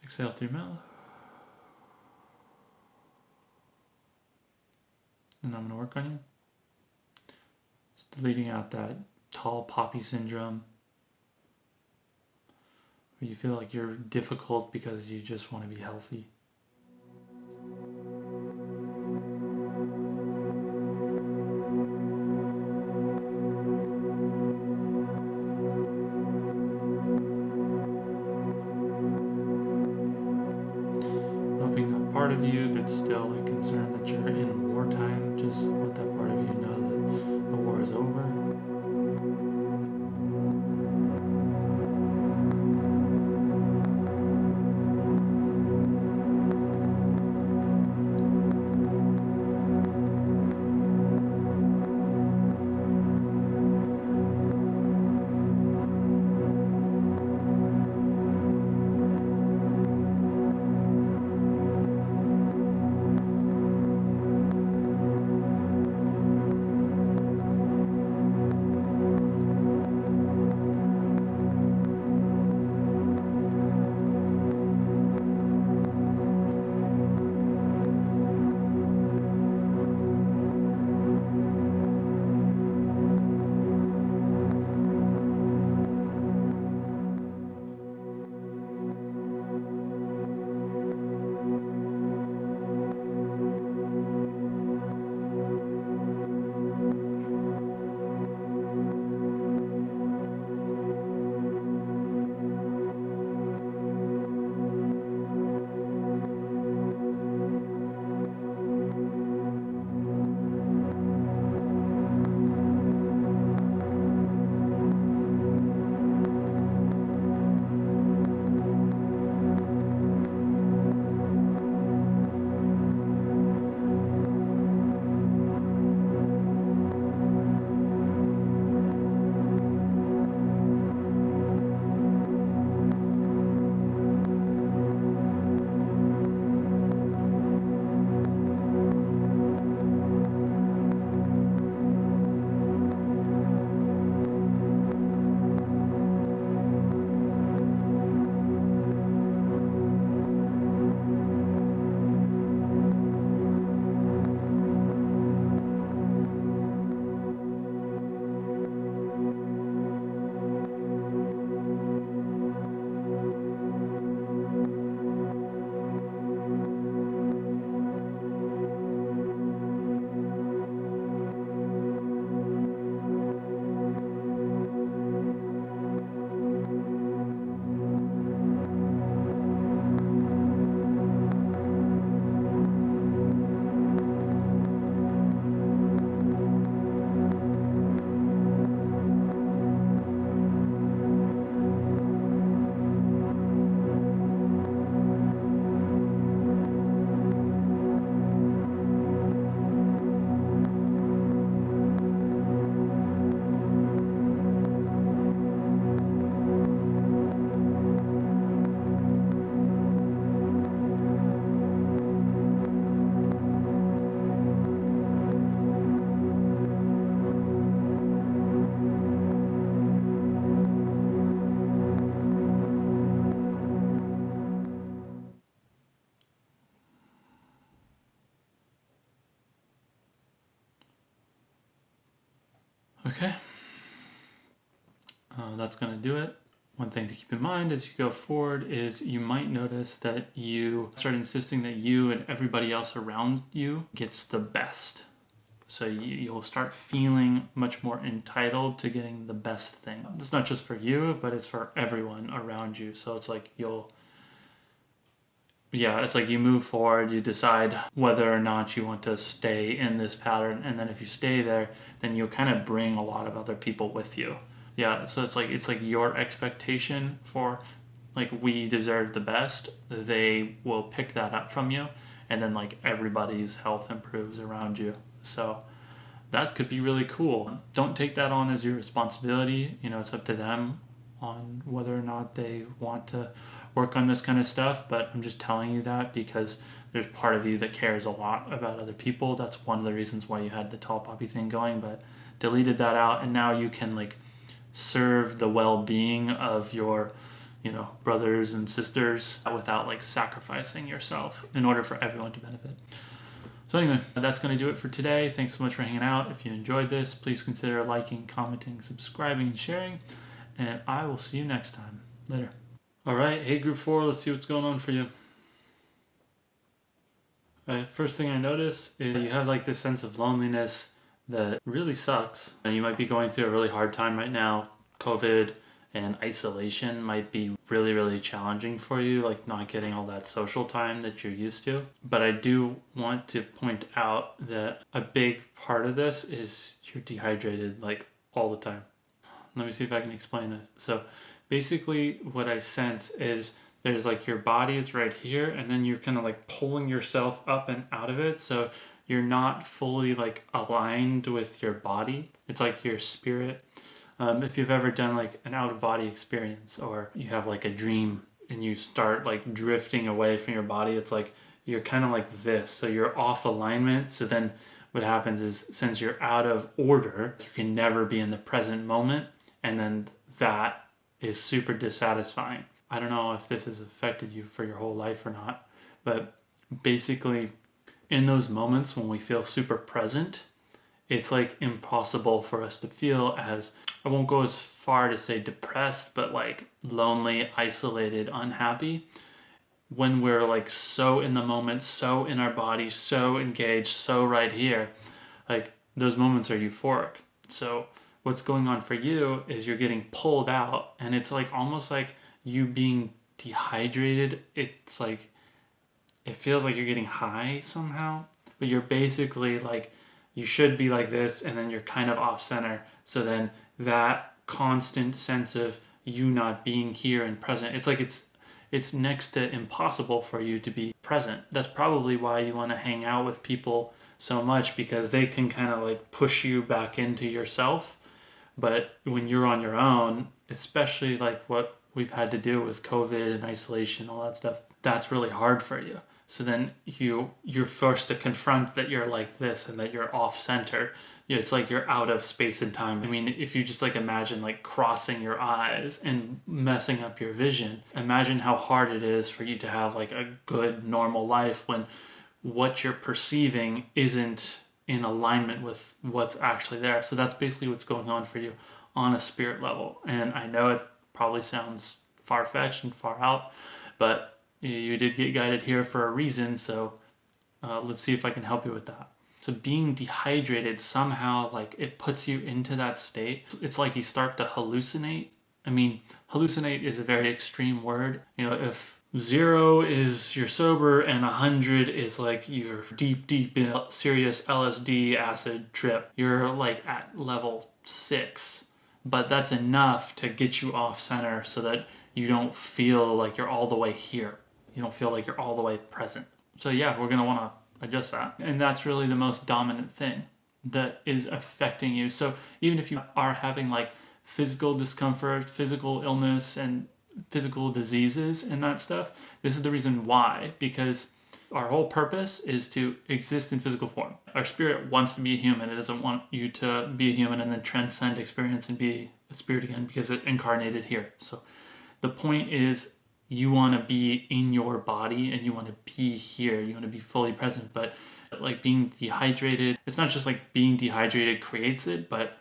Exhale through your mouth. And I'm going to work on you. Just deleting out that tall poppy syndrome. you feel like you're difficult because you just want to be healthy. Hoping that part of you that's still like concerned that you're in wartime, just let that part of you know that the war is over. Okay, that's going to do it. One thing to keep in mind as you go forward is you might notice that you start insisting that you and everybody else around you gets the best. So you'll start feeling much more entitled to getting the best thing. It's not just for you, but it's for everyone around you. So it's like it's like you move forward, you decide whether or not you want to stay in this pattern, and then if you stay there, then you'll kind of bring a lot of other people with you. Yeah, so it's like your expectation for like we deserve the best, they will pick that up from you, and then like everybody's health improves around you. So that could be really cool. Don't take that on as your responsibility. It's up to them on whether or not they want to work on this kind of stuff, but I'm just telling you that because there's part of you that cares a lot about other people. That's one of the reasons why you had the tall poppy thing going, but deleted that out, and now you can like serve the well-being of your brothers and sisters without like sacrificing yourself in order for everyone to benefit. So anyway, that's going to do it for today. Thanks so much for hanging out. If you enjoyed this, please consider liking, commenting, subscribing, and sharing, and I will see you next time. Later. All right, hey group 4, let's see what's going on for you. All right, first thing I notice is you have like this sense of loneliness that really sucks. And you might be going through a really hard time right now. COVID and isolation might be really, really challenging for you, like not getting all that social time that you're used to. But I do want to point out that a big part of this is you're dehydrated like all the time. Let me see if I can explain this. So basically what I sense is there's like your body is right here and then you're kind of like pulling yourself up and out of it. So you're not fully like aligned with your body. It's like your spirit. If you've ever done like an out of body experience or you have like a dream and you start like drifting away from your body, it's like you're kind of like this. So you're off alignment. So then what happens is since you're out of order, you can never be in the present moment. And then that is super dissatisfying. I don't know if this has affected you for your whole life or not, but basically in those moments when we feel super present, it's like impossible for us to feel as, I won't go as far to say depressed, but like lonely, isolated, unhappy. When we're like so in the moment, so in our body, so engaged, so right here, like those moments are euphoric. So what's going on for you is you're getting pulled out and it's like almost like you being dehydrated. It's like it feels like you're getting high somehow, but you're basically like you should be like this and then you're kind of off center. So then that constant sense of you not being here and present, it's like it's next to impossible for you to be present. That's probably why you want to hang out with people so much, because they can kind of like push you back into yourself. But when you're on your own, especially like what we've had to do with COVID and isolation, all that stuff, that's really hard for you. So then you're forced to confront that you're like this and that you're off center. It's like you're out of space and time. I mean, if you just like imagine like crossing your eyes and messing up your vision, imagine how hard it is for you to have like a good normal life when what you're perceiving isn't in alignment with what's actually there. So that's basically what's going on for you on a spirit level. And I know it probably sounds far-fetched and far out, but you did get guided here for a reason. So let's see if I can help you with that. So being dehydrated somehow, like it puts you into that state. It's like you start to hallucinate. I mean, hallucinate is a very extreme word. You know, if 0 is you're sober and 100 is like you're deep in a serious LSD acid trip, you're like at level 6. But that's enough to get you off center so that you don't feel like you're all the way here. You don't feel like you're all the way present. So yeah, we're going to want to adjust that. And that's really the most dominant thing that is affecting you. So even if you are having like physical discomfort, physical illness, and physical diseases and that stuff, this is the reason why, because our whole purpose is to exist in physical form. Our spirit wants to be a human. It doesn't want you to be a human and then transcend experience and be a spirit again because it incarnated here. So the point is you want to be in your body and you want to be here. You want to be fully present. But like being dehydrated, it's not just like being dehydrated creates it, but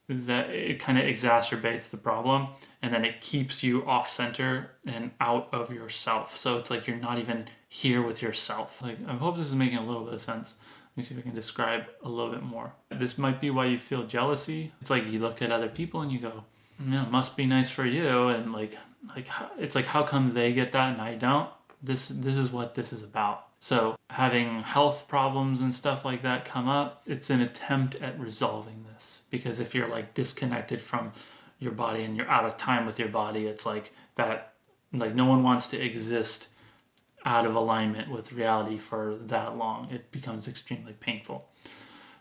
that it kind of exacerbates the problem, and then it keeps you off center and out of yourself. So it's like you're not even here with yourself. Like, I hope this is making a little bit of sense. Let me see if I can describe a little bit more. This might be why you feel jealousy. It's like you look at other people and you go, yeah, it must be nice for you, and like it's like, how come they get that and I don't? This is what this is about. So having health problems and stuff like that come up, it's an attempt at resolving this. Because if you're like disconnected from your body and you're out of time with your body, it's like that, like no one wants to exist out of alignment with reality for that long. It becomes extremely painful.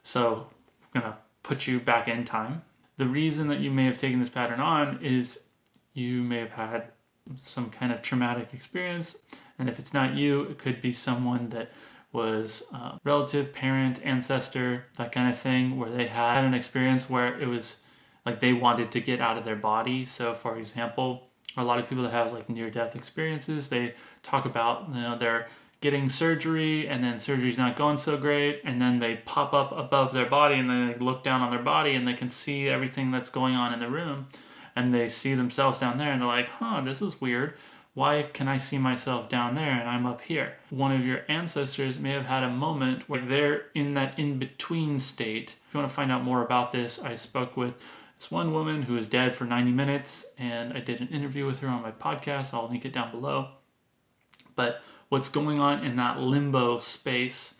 So we're going to put you back in time. The reason that you may have taken this pattern on is you may have had some kind of traumatic experience. And if it's not you, it could be someone that was a relative, parent, ancestor, that kind of thing, where they had an experience where it was like they wanted to get out of their body. So for example, a lot of people that have like near-death experiences, they talk about, you know, they're getting surgery and then surgery's not going so great, and then they pop up above their body and then they look down on their body and they can see everything that's going on in the room. and they see themselves down there and they're like, huh, this is weird. Why can I see myself down there and I'm up here? One of your ancestors may have had a moment where they're in that in-between state. If you want to find out more about this, I spoke with this one woman who was dead for 90 minutes, and I did an interview with her on my podcast. I'll link it down below. But what's going on in that limbo space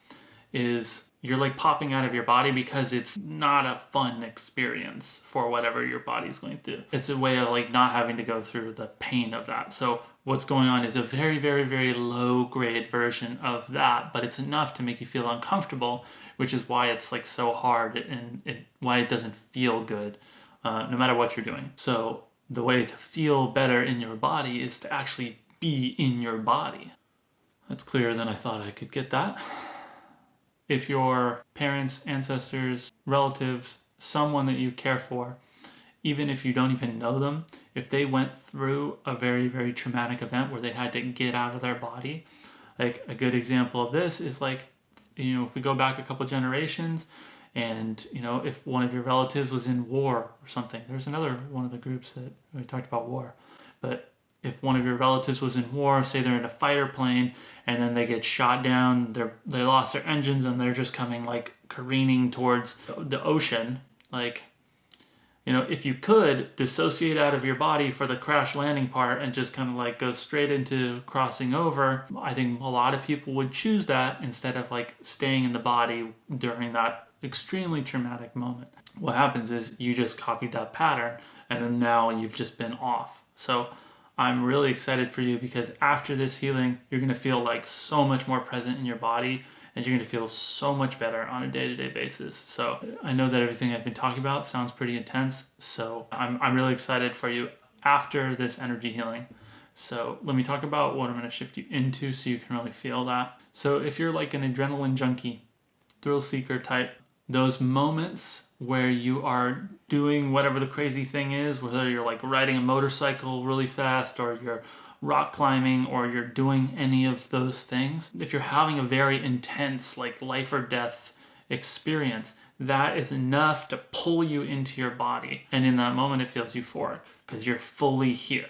is you're like popping out of your body because it's not a fun experience for whatever your body's going through. It's a way of like not having to go through the pain of that. So what's going on is a very, very, very low grade version of that, but it's enough to make you feel uncomfortable, which is why it's like so hard and why it doesn't feel good, no matter what you're doing. So the way to feel better in your body is to actually be in your body. That's clearer than I thought I could get that. If your parents, ancestors, relatives, someone that you care for, even if you don't even know them, if they went through a very, very traumatic event where they had to get out of their body, like a good example of this is like, if we go back a couple generations and, if one of your relatives was in war or something, there's another one of the groups that we talked about war, but if one of your relatives was in war, say they're in a fighter plane and then they get shot down, they lost their engines and they're just coming like careening towards the ocean. Like, if you could dissociate out of your body for the crash landing part and just kind of like go straight into crossing over, I think a lot of people would choose that instead of like staying in the body during that extremely traumatic moment. What happens is you just copied that pattern and then now you've just been off. So I'm really excited for you because after this healing, you're going to feel like so much more present in your body and you're going to feel so much better on a day-to-day basis. So I know that everything I've been talking about sounds pretty intense. So I'm really excited for you after this energy healing. So let me talk about what I'm going to shift you into so you can really feel that. So if you're like an adrenaline junkie, thrill seeker type, those moments where you are doing whatever the crazy thing is, whether you're like riding a motorcycle really fast or you're rock climbing or you're doing any of those things, if you're having a very intense like life or death experience, that is enough to pull you into your body. And in that moment it feels euphoric because you're fully here.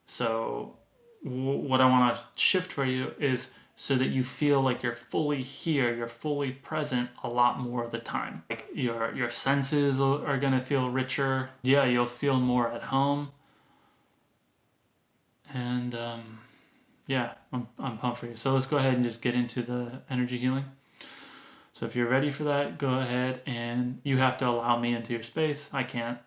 So what I want to shift for you is so that you feel like you're fully here, you're fully present a lot more of the time. Like your senses are going to feel richer. Yeah, you'll feel more at home. And yeah, I'm pumped for you. So let's go ahead and just get into the energy healing. So if you're ready for that, go ahead, and you have to allow me into your space. I can't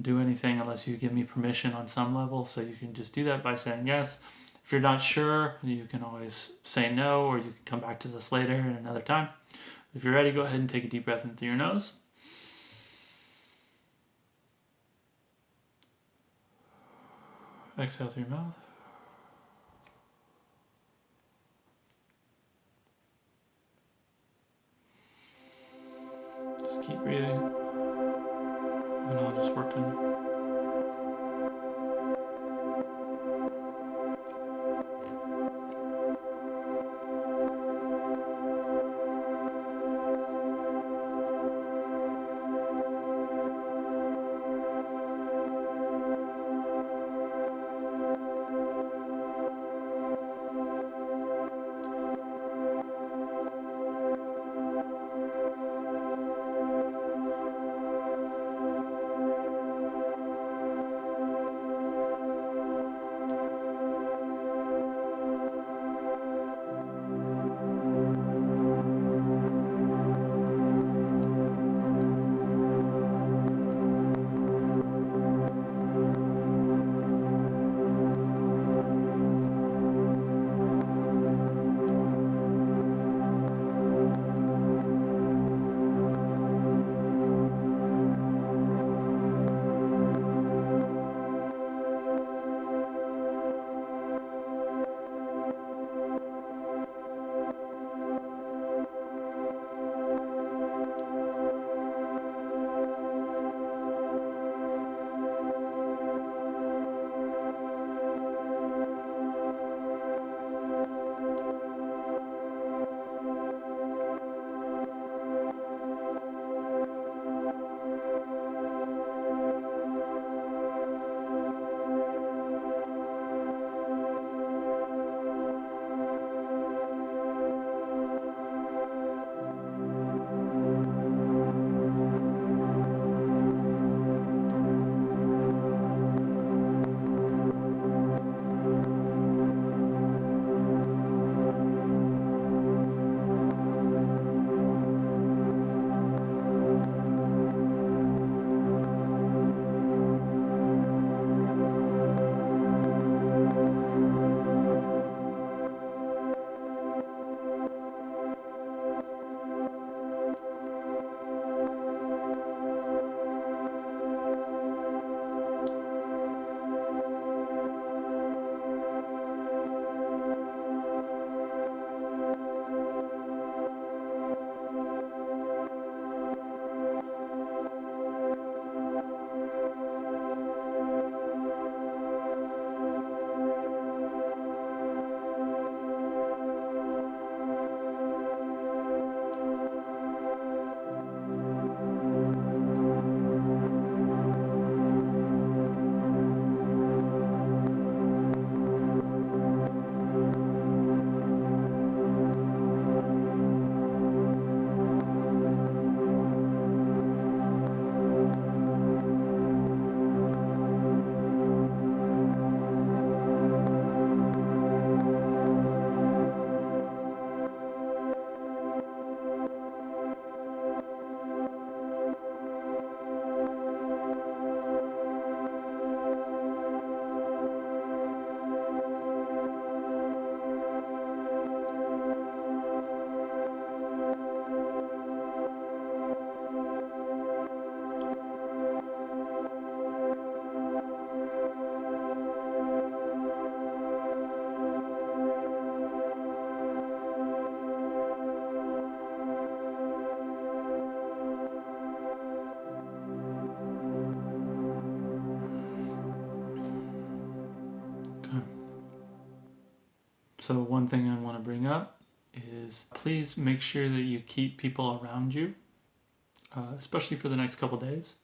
do anything unless you give me permission on some level, so you can just do that by saying yes. If you're not sure, you can always say no, or you can come back to this later at another time. If you're ready, go ahead and take a deep breath in through your nose. Exhale through your mouth. Just keep breathing, and I'll just work on it. So one thing I want to bring up is please make sure that you keep people around you, especially for the next couple days.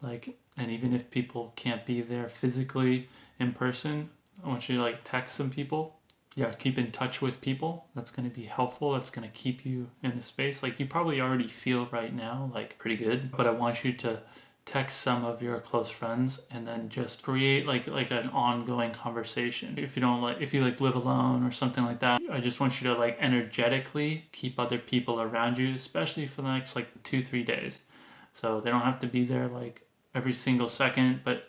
And even if people can't be there physically in person, I want you to text some people. Yeah, keep in touch with people. That's going to be helpful. That's going to keep you in a space. You probably already feel right now pretty good, but I want you to text some of your close friends and then just create like an ongoing conversation. If you live alone or something like that, I just want you to energetically keep other people around you, especially for the next 2-3 days. So they don't have to be there every single second, but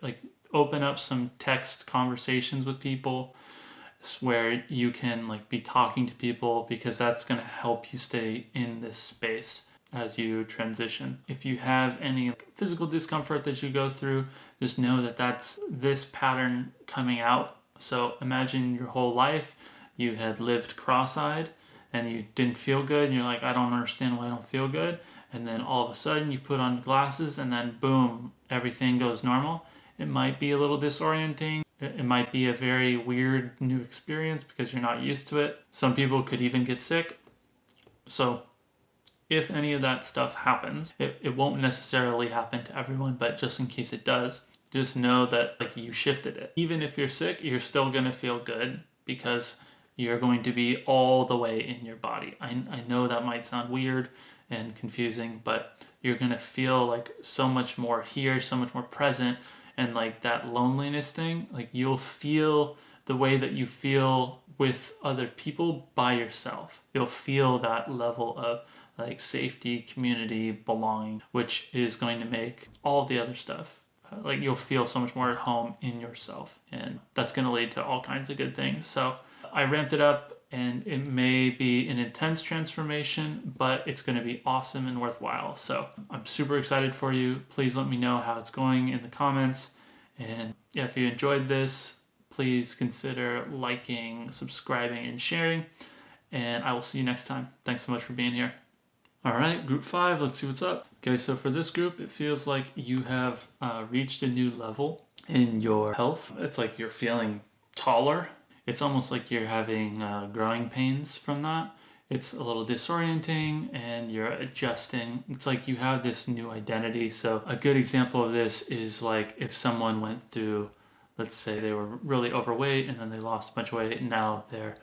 open up some text conversations with people where you can be talking to people, because that's going to help you stay in this space as you transition. If you have any physical discomfort that you go through, just know that that's this pattern coming out. So imagine your whole life you had lived cross-eyed and you didn't feel good, and you're like, I don't understand why I don't feel good. And then all of a sudden you put on glasses and then boom, everything goes normal. It might be a little disorienting. It might be a very weird new experience because you're not used to it. Some people could even get sick. So if any of that stuff happens, it won't necessarily happen to everyone, but just in case it does, just know that you shifted it. Even if you're sick, you're still going to feel good because you're going to be all the way in your body. I know that might sound weird and confusing, but you're going to feel so much more here, so much more present. And that loneliness thing, you'll feel the way that you feel with other people by yourself. You'll feel that level of safety, community, belonging, which is going to make all the other stuff. You'll feel so much more at home in yourself, and that's going to lead to all kinds of good things. So I ramped it up, and it may be an intense transformation, but it's going to be awesome and worthwhile. So I'm super excited for you. Please let me know how it's going in the comments. And yeah, if you enjoyed this, please consider liking, subscribing, and sharing. And I will see you next time. Thanks so much for being here. All right, group 5, let's see what's up. Okay, so for this group, it feels like you have reached a new level in your health. It's like you're feeling taller. It's almost like you're having growing pains from that. It's a little disorienting and you're adjusting. It's like you have this new identity. So a good example of this is if someone went through, let's say they were really overweight and then they lost a bunch of weight, and now they're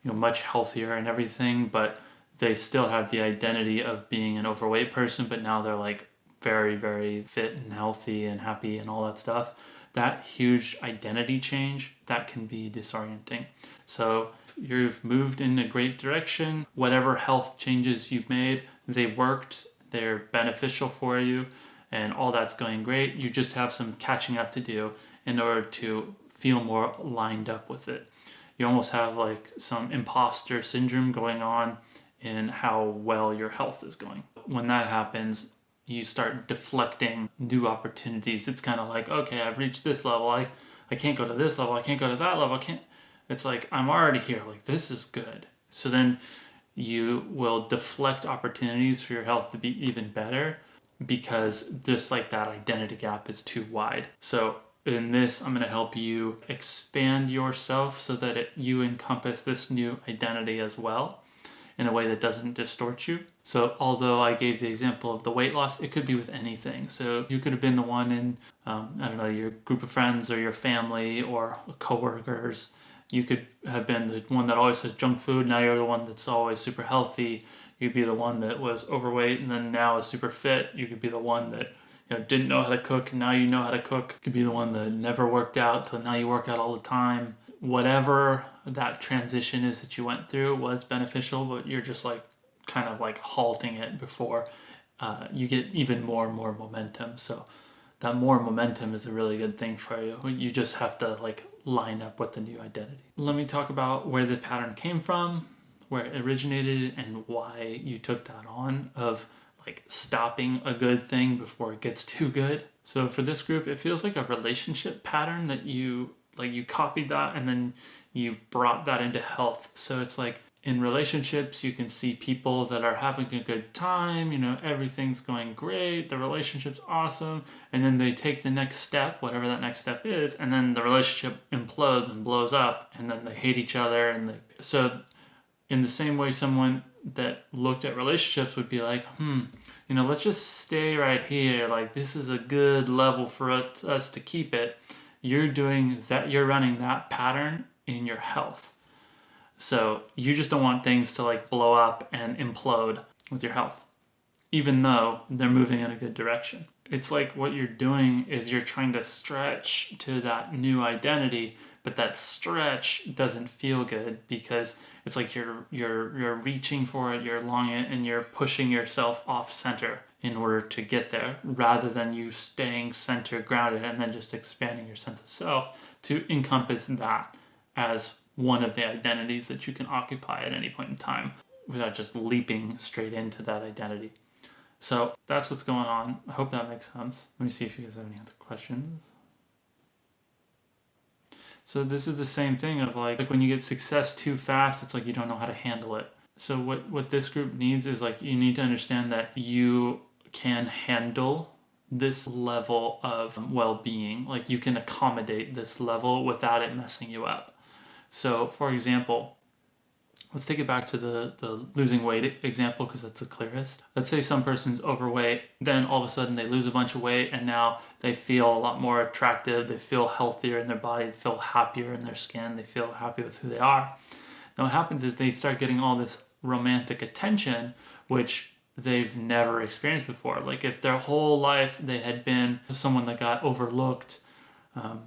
much healthier and everything, but they still have the identity of being an overweight person, but now they're very, very fit and healthy and happy and all that stuff. That huge identity change, that can be disorienting. So you've moved in a great direction. Whatever health changes you've made, they worked, they're beneficial for you, and all that's going great. You just have some catching up to do in order to feel more lined up with it. You almost have some imposter syndrome going on in how well your health is going. When that happens, you start deflecting new opportunities. It's kind of okay, I've reached this level. I can't go to this level. I can't go to that level. It's I'm already here. This is good. So then you will deflect opportunities for your health to be even better, because just that identity gap is too wide. So in this, I'm going to help you expand yourself so that you encompass this new identity as well, in a way that doesn't distort you. So although I gave the example of the weight loss, it could be with anything. So you could have been the one in, your group of friends or your family or coworkers. You could have been the one that always has junk food. Now you're the one that's always super healthy. You'd be the one that was overweight and then now is super fit. You could be the one that didn't know how to cook, and now you know how to cook. You could be the one that never worked out till now you work out all the time. Whatever that transition is that you went through was beneficial, but you're just halting it before you get even more and more momentum. So that more momentum is a really good thing for you. You just have to line up with the new identity. Let me talk about where the pattern came from, where it originated, and why you took that on of stopping a good thing before it gets too good. So for this group, it feels like a relationship pattern that you copied that and then you brought that into health. So it's In relationships, you can see people that are having a good time, everything's going great, the relationship's awesome, and then they take the next step, whatever that next step is, and then the relationship implodes and blows up, and then they hate each other. So in the same way, someone that looked at relationships would be like, let's just stay right here. Like, this is a good level for us to keep it. You're doing that. You're running that pattern in your health. So you just don't want things to like blow up and implode with your health, even though they're moving in a good direction. It's like what you're doing is you're trying to stretch to that new identity, but that stretch doesn't feel good because it's like you're reaching for it, you're longing it, and you're pushing yourself off center in order to get there, rather than you staying center grounded and then just expanding your sense of self to encompass that as one of the identities that you can occupy at any point in time without just leaping straight into that identity. So that's what's going on. I hope that makes sense. Let me see if you guys have any other questions. So this is the same thing of like when you get success too fast, it's like you don't know how to handle it. So what this group needs is like, you need to understand that you can handle this level of well-being. Like you can accommodate this level without it messing you up. So for example, let's take it back to the losing weight example because that's the clearest. Let's say some person's overweight, then all of a sudden they lose a bunch of weight and now they feel a lot more attractive, they feel healthier in their body, they feel happier in their skin, they feel happy with who they are. Now what happens is they start getting all this romantic attention, which they've never experienced before. Like if their whole life they had been someone that got overlooked,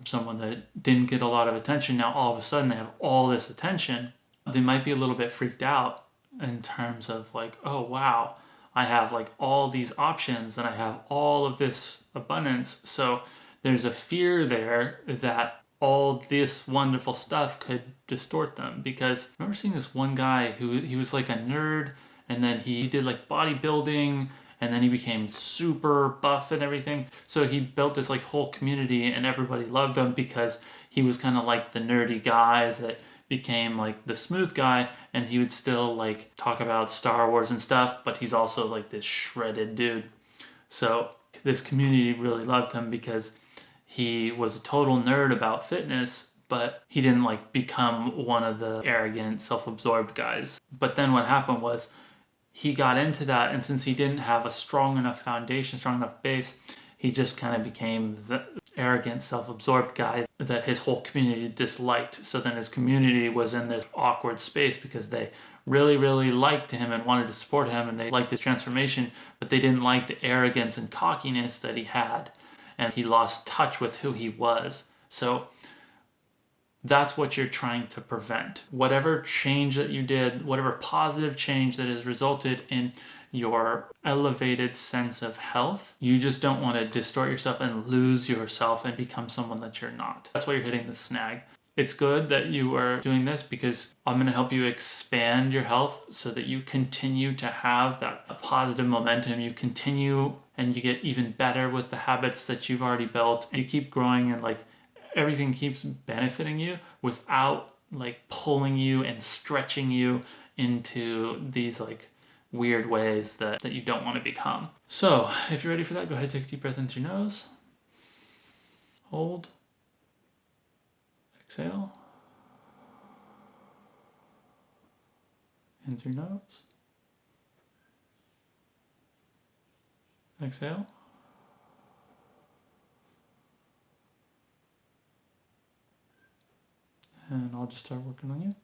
someone that didn't get a lot of attention, now all of a sudden they have all this attention, they might be a little bit freaked out in terms of like, oh wow, I have like all these options and I have all of this abundance. So there's a fear there that all this wonderful stuff could distort them. Because I remember seeing this one guy who he was like a nerd, and then he did like bodybuilding, and then he became super buff and everything. So he built this like whole community and everybody loved him because he was kind of like the nerdy guy that became like the smooth guy, and he would still like talk about Star Wars and stuff, but he's also like this shredded dude. So this community really loved him because he was a total nerd about fitness, but he didn't like become one of the arrogant, self-absorbed guys. But then what happened was, he got into that, and since he didn't have a strong enough foundation, strong enough base, he just kind of became the arrogant, self-absorbed guy that his whole community disliked. So then his community was in this awkward space because they really, really liked him and wanted to support him, and they liked his transformation, but they didn't like the arrogance and cockiness that he had, and he lost touch with who he was. So that's what you're trying to prevent. Whatever change that you did, whatever positive change that has resulted in your elevated sense of health, you just don't want to distort yourself and lose yourself and become someone that you're not. That's why you're hitting the snag. It's good that you are doing this because I'm going to help you expand your health so that you continue to have that positive momentum. You continue and you get even better with the habits that you've already built. And you keep growing and like everything keeps benefiting you without like pulling you and stretching you into these like weird ways that you don't want to become. So if you're ready for that, go ahead, take a deep breath in through your nose. Hold. Exhale. In through your nose. Exhale. And I'll just start working on you.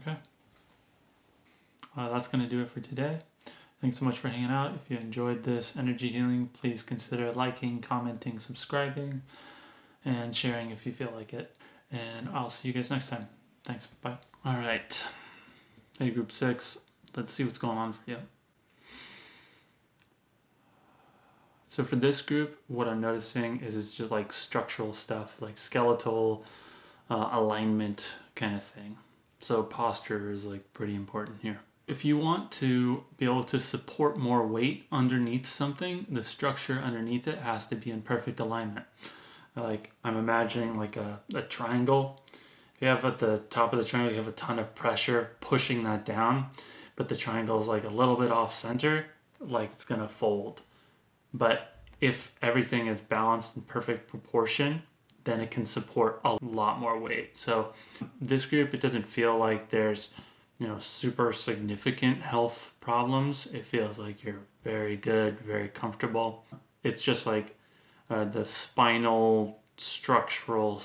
Okay. That's going to do it for today. Thanks so much for hanging out. If you enjoyed this energy healing, please consider liking, commenting, subscribing, and sharing if you feel like it. And I'll see you guys next time. Thanks. Bye. All right. Hey, group 6. Let's see what's going on for you. So for this group, what I'm noticing is it's just like structural stuff, like skeletal alignment kind of thing. So posture is like pretty important here. If you want to be able to support more weight underneath something, the structure underneath it has to be in perfect alignment. Like I'm imagining like a triangle. If you have at the top of the triangle, you have a ton of pressure pushing that down, but the triangle is like a little bit off center, like it's gonna fold. But if everything is balanced in perfect proportion, then it can support a lot more weight. So this group, it doesn't feel like there's super significant health problems. It feels like you're very good, very comfortable. It's just like the spinal, structural,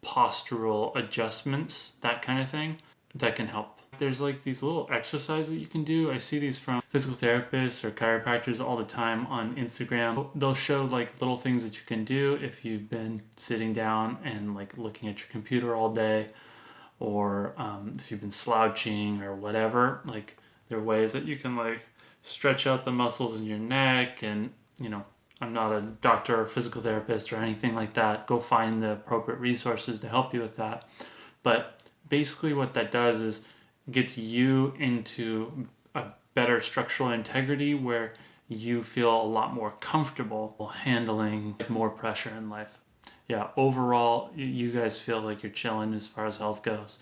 postural adjustments, that kind of thing, that can help. There's like these little exercises that you can do. I see these from physical therapists or chiropractors all the time on Instagram. They'll show like little things that you can do if you've been sitting down and like looking at your computer all day, or if you've been slouching or whatever. Like there are ways that you can like stretch out the muscles in your neck. And I'm not a doctor or physical therapist or anything like that. Go find the appropriate resources to help you with that. But basically what that does is gets you into a better structural integrity where you feel a lot more comfortable handling more pressure in life. Yeah, overall, you guys feel like you're chilling as far as health goes.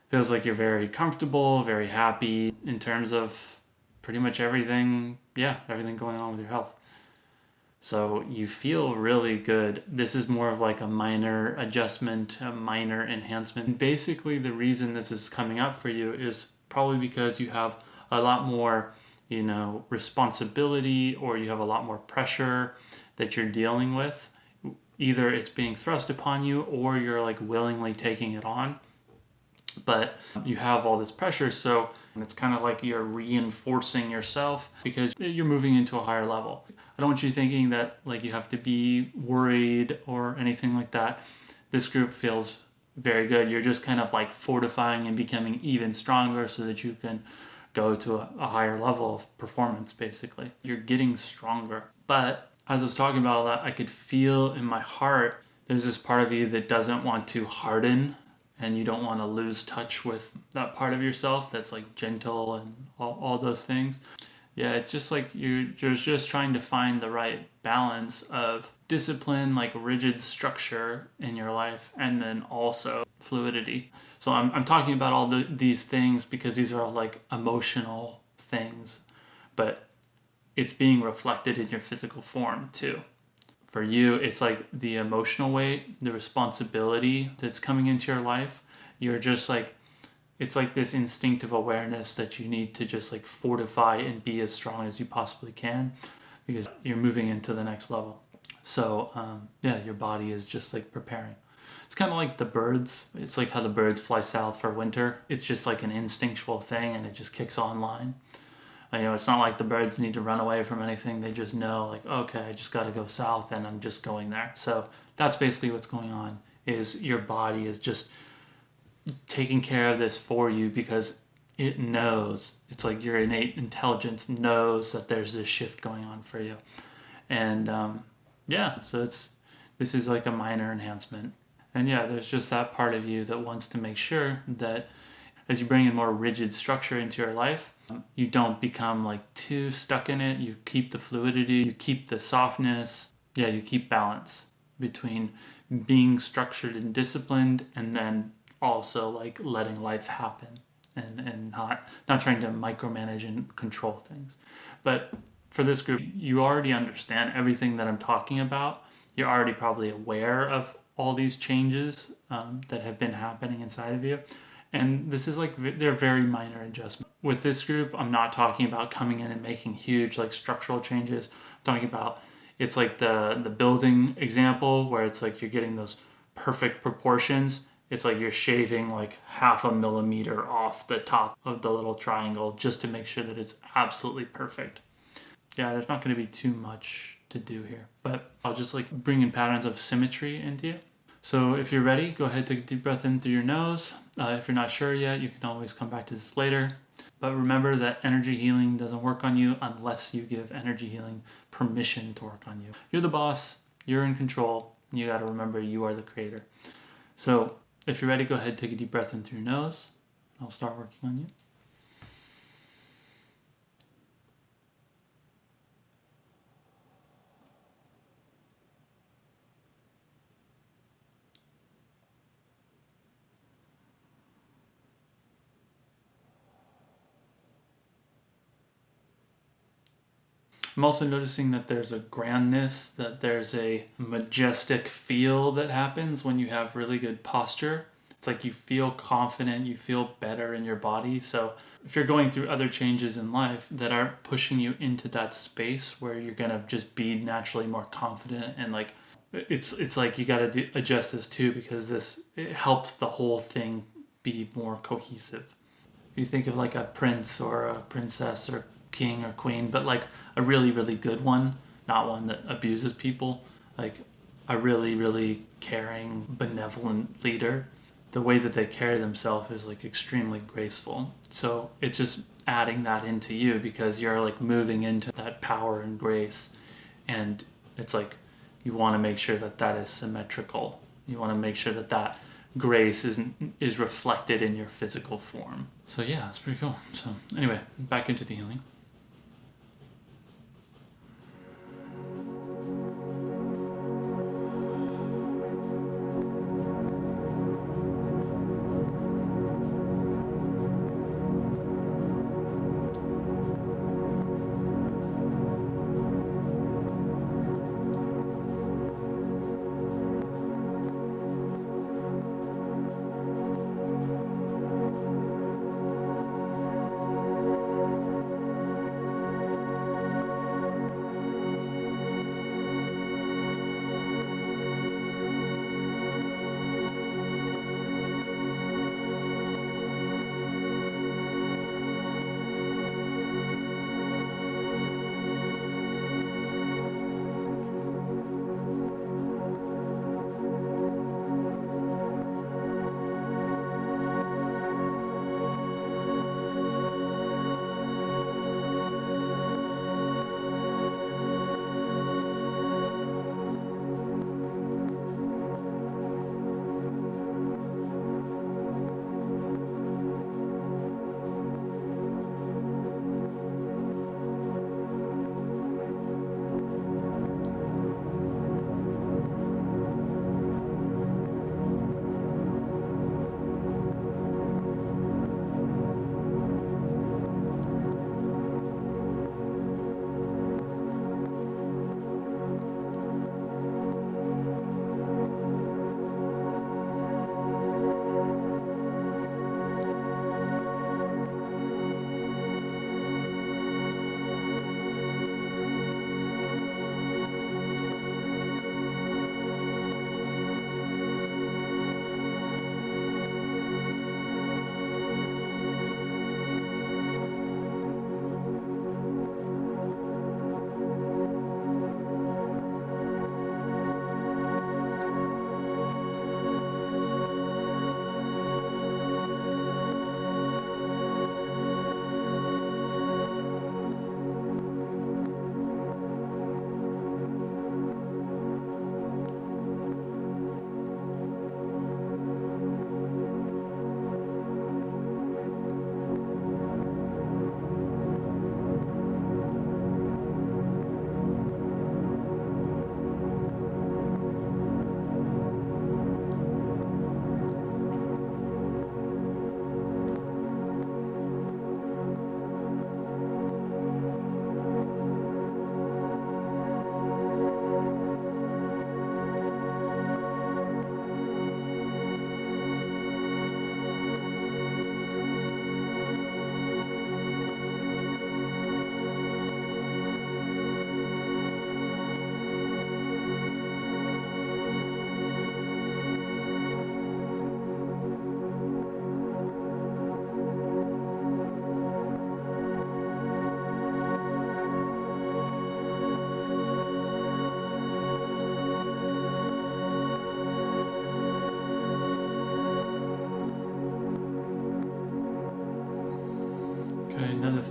Feels like you're very comfortable, very happy in terms of pretty much everything. Yeah, everything going on with your health. So you feel really good. This is more of like a minor adjustment, a minor enhancement. Basically, the reason this is coming up for you is probably because you have a lot more, responsibility, or you have a lot more pressure that you're dealing with. Either it's being thrust upon you or you're like willingly taking it on. But you have all this pressure, so it's kind of like you're reinforcing yourself because you're moving into a higher level. I don't want you thinking that like you have to be worried or anything like that. This group feels very good. You're just kind of like fortifying and becoming even stronger so that you can go to a higher level of performance, basically. You're getting stronger. But as I was talking about all that, I could feel in my heart there's this part of you that doesn't want to harden, and you don't want to lose touch with that part of yourself that's like gentle and all those things. Yeah, it's just like you're just trying to find the right balance of discipline, like rigid structure in your life, and then also fluidity. So I'm talking about all these things because these are all like emotional things, but it's being reflected in your physical form too. For you, it's like the emotional weight, the responsibility that's coming into your life. You're just like, it's like this instinctive awareness that you need to just like fortify and be as strong as you possibly can because you're moving into the next level. So your body is just like preparing. It's kind of like the birds. It's like how the birds fly south for winter. It's just like an instinctual thing, and it just kicks online. It's not like the birds need to run away from anything. They just know, like, okay, I just got to go south, and I'm just going there. So that's basically what's going on, is your body is just taking care of this for you because it knows. It's like your innate intelligence knows that there's this shift going on for you. And so this is like a minor enhancement. And there's just that part of you that wants to make sure that as you bring in more rigid structure into your life, you don't become like too stuck in it. You keep the fluidity, you keep the softness. You keep balance between being structured and disciplined, and then also like letting life happen and not trying to micromanage and control things. But for this group, you already understand everything that I'm talking about. You're already probably aware of all these changes that have been happening inside of you. And this is like, they're very minor adjustments. With this group, I'm not talking about coming in and making huge like structural changes. I'm talking about, it's like the building example where it's like you're getting those perfect proportions. it's like you're shaving like 0.5 millimeter off the top of the little triangle just to make sure that it's absolutely perfect. Yeah, there's not going to be too much to do here, but I'll just like bring in patterns of symmetry into you. So if you're ready, go ahead, take a deep breath in through your nose. If you're not sure yet, you can always come back to this later. But remember that energy healing doesn't work on you unless you give energy healing permission to work on you. You're the boss, you're in control, and you got to remember you are the creator. So if you're ready, go ahead, take a deep breath in through your nose. I'll start working on you. I'm also noticing that there's a grandness, that there's a majestic feel that happens when you have really good posture. It's like you feel confident, you feel better in your body. So if you're going through other changes in life that are pushing you into that space where you're gonna just be naturally more confident, and like it's like you gotta adjust this too, because it helps the whole thing be more cohesive. If you think of like a prince or a princess or king or queen, but like a really, really good one, not one that abuses people, like a really, really caring, benevolent leader, the way that they carry themselves is like extremely graceful. So it's just adding that into you because you're like moving into that power and grace. And it's like you want to make sure that that is symmetrical. You want to make sure that that grace is reflected in your physical form. So yeah, it's pretty cool. So anyway, back into the healing.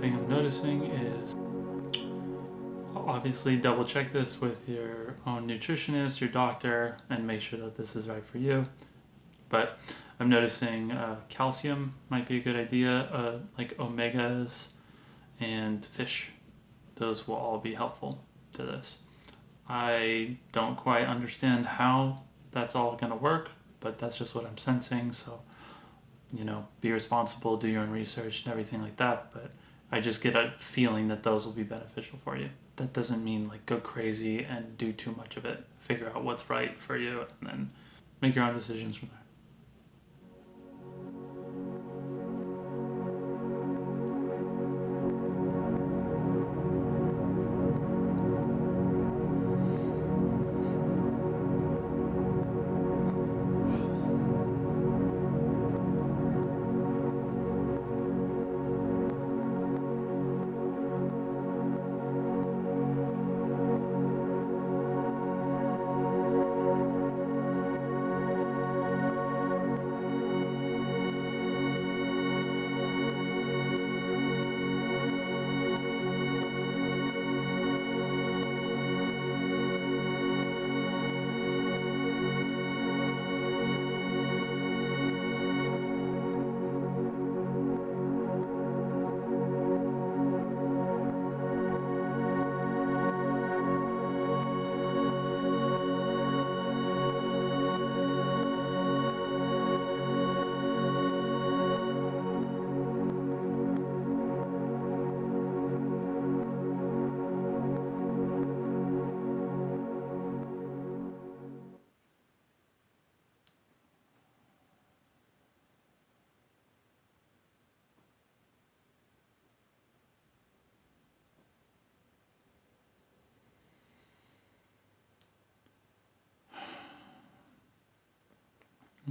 thing I'm noticing is, obviously double check this with your own nutritionist, your doctor, and make sure that this is right for you. But I'm noticing calcium might be a good idea, like omegas and fish. Those will all be helpful to this. I don't quite understand how that's all going to work, but that's just what I'm sensing. So, be responsible, do your own research and everything like that. But I just get a feeling that those will be beneficial for you. That doesn't mean like go crazy and do too much of it. Figure out what's right for you and then make your own decisions from there.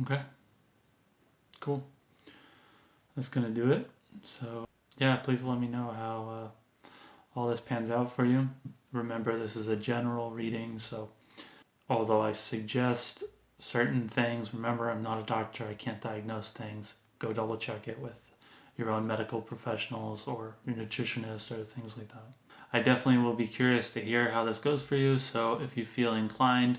Okay, cool. That's going to do it. So, yeah, please let me know how all this pans out for you. Remember, this is a general reading, so although I suggest certain things, remember, I'm not a doctor, I can't diagnose things. Go double check it with your own medical professionals or your nutritionist or things like that. I definitely will be curious to hear how this goes for you, so if you feel inclined,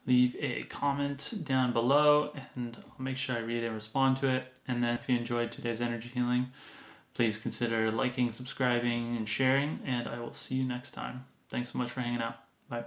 leave a comment down below and I'll make sure I read and respond to it. And then if you enjoyed today's energy healing, please consider liking, subscribing, and sharing, and I will see you next time. Thanks so much for hanging out. Bye.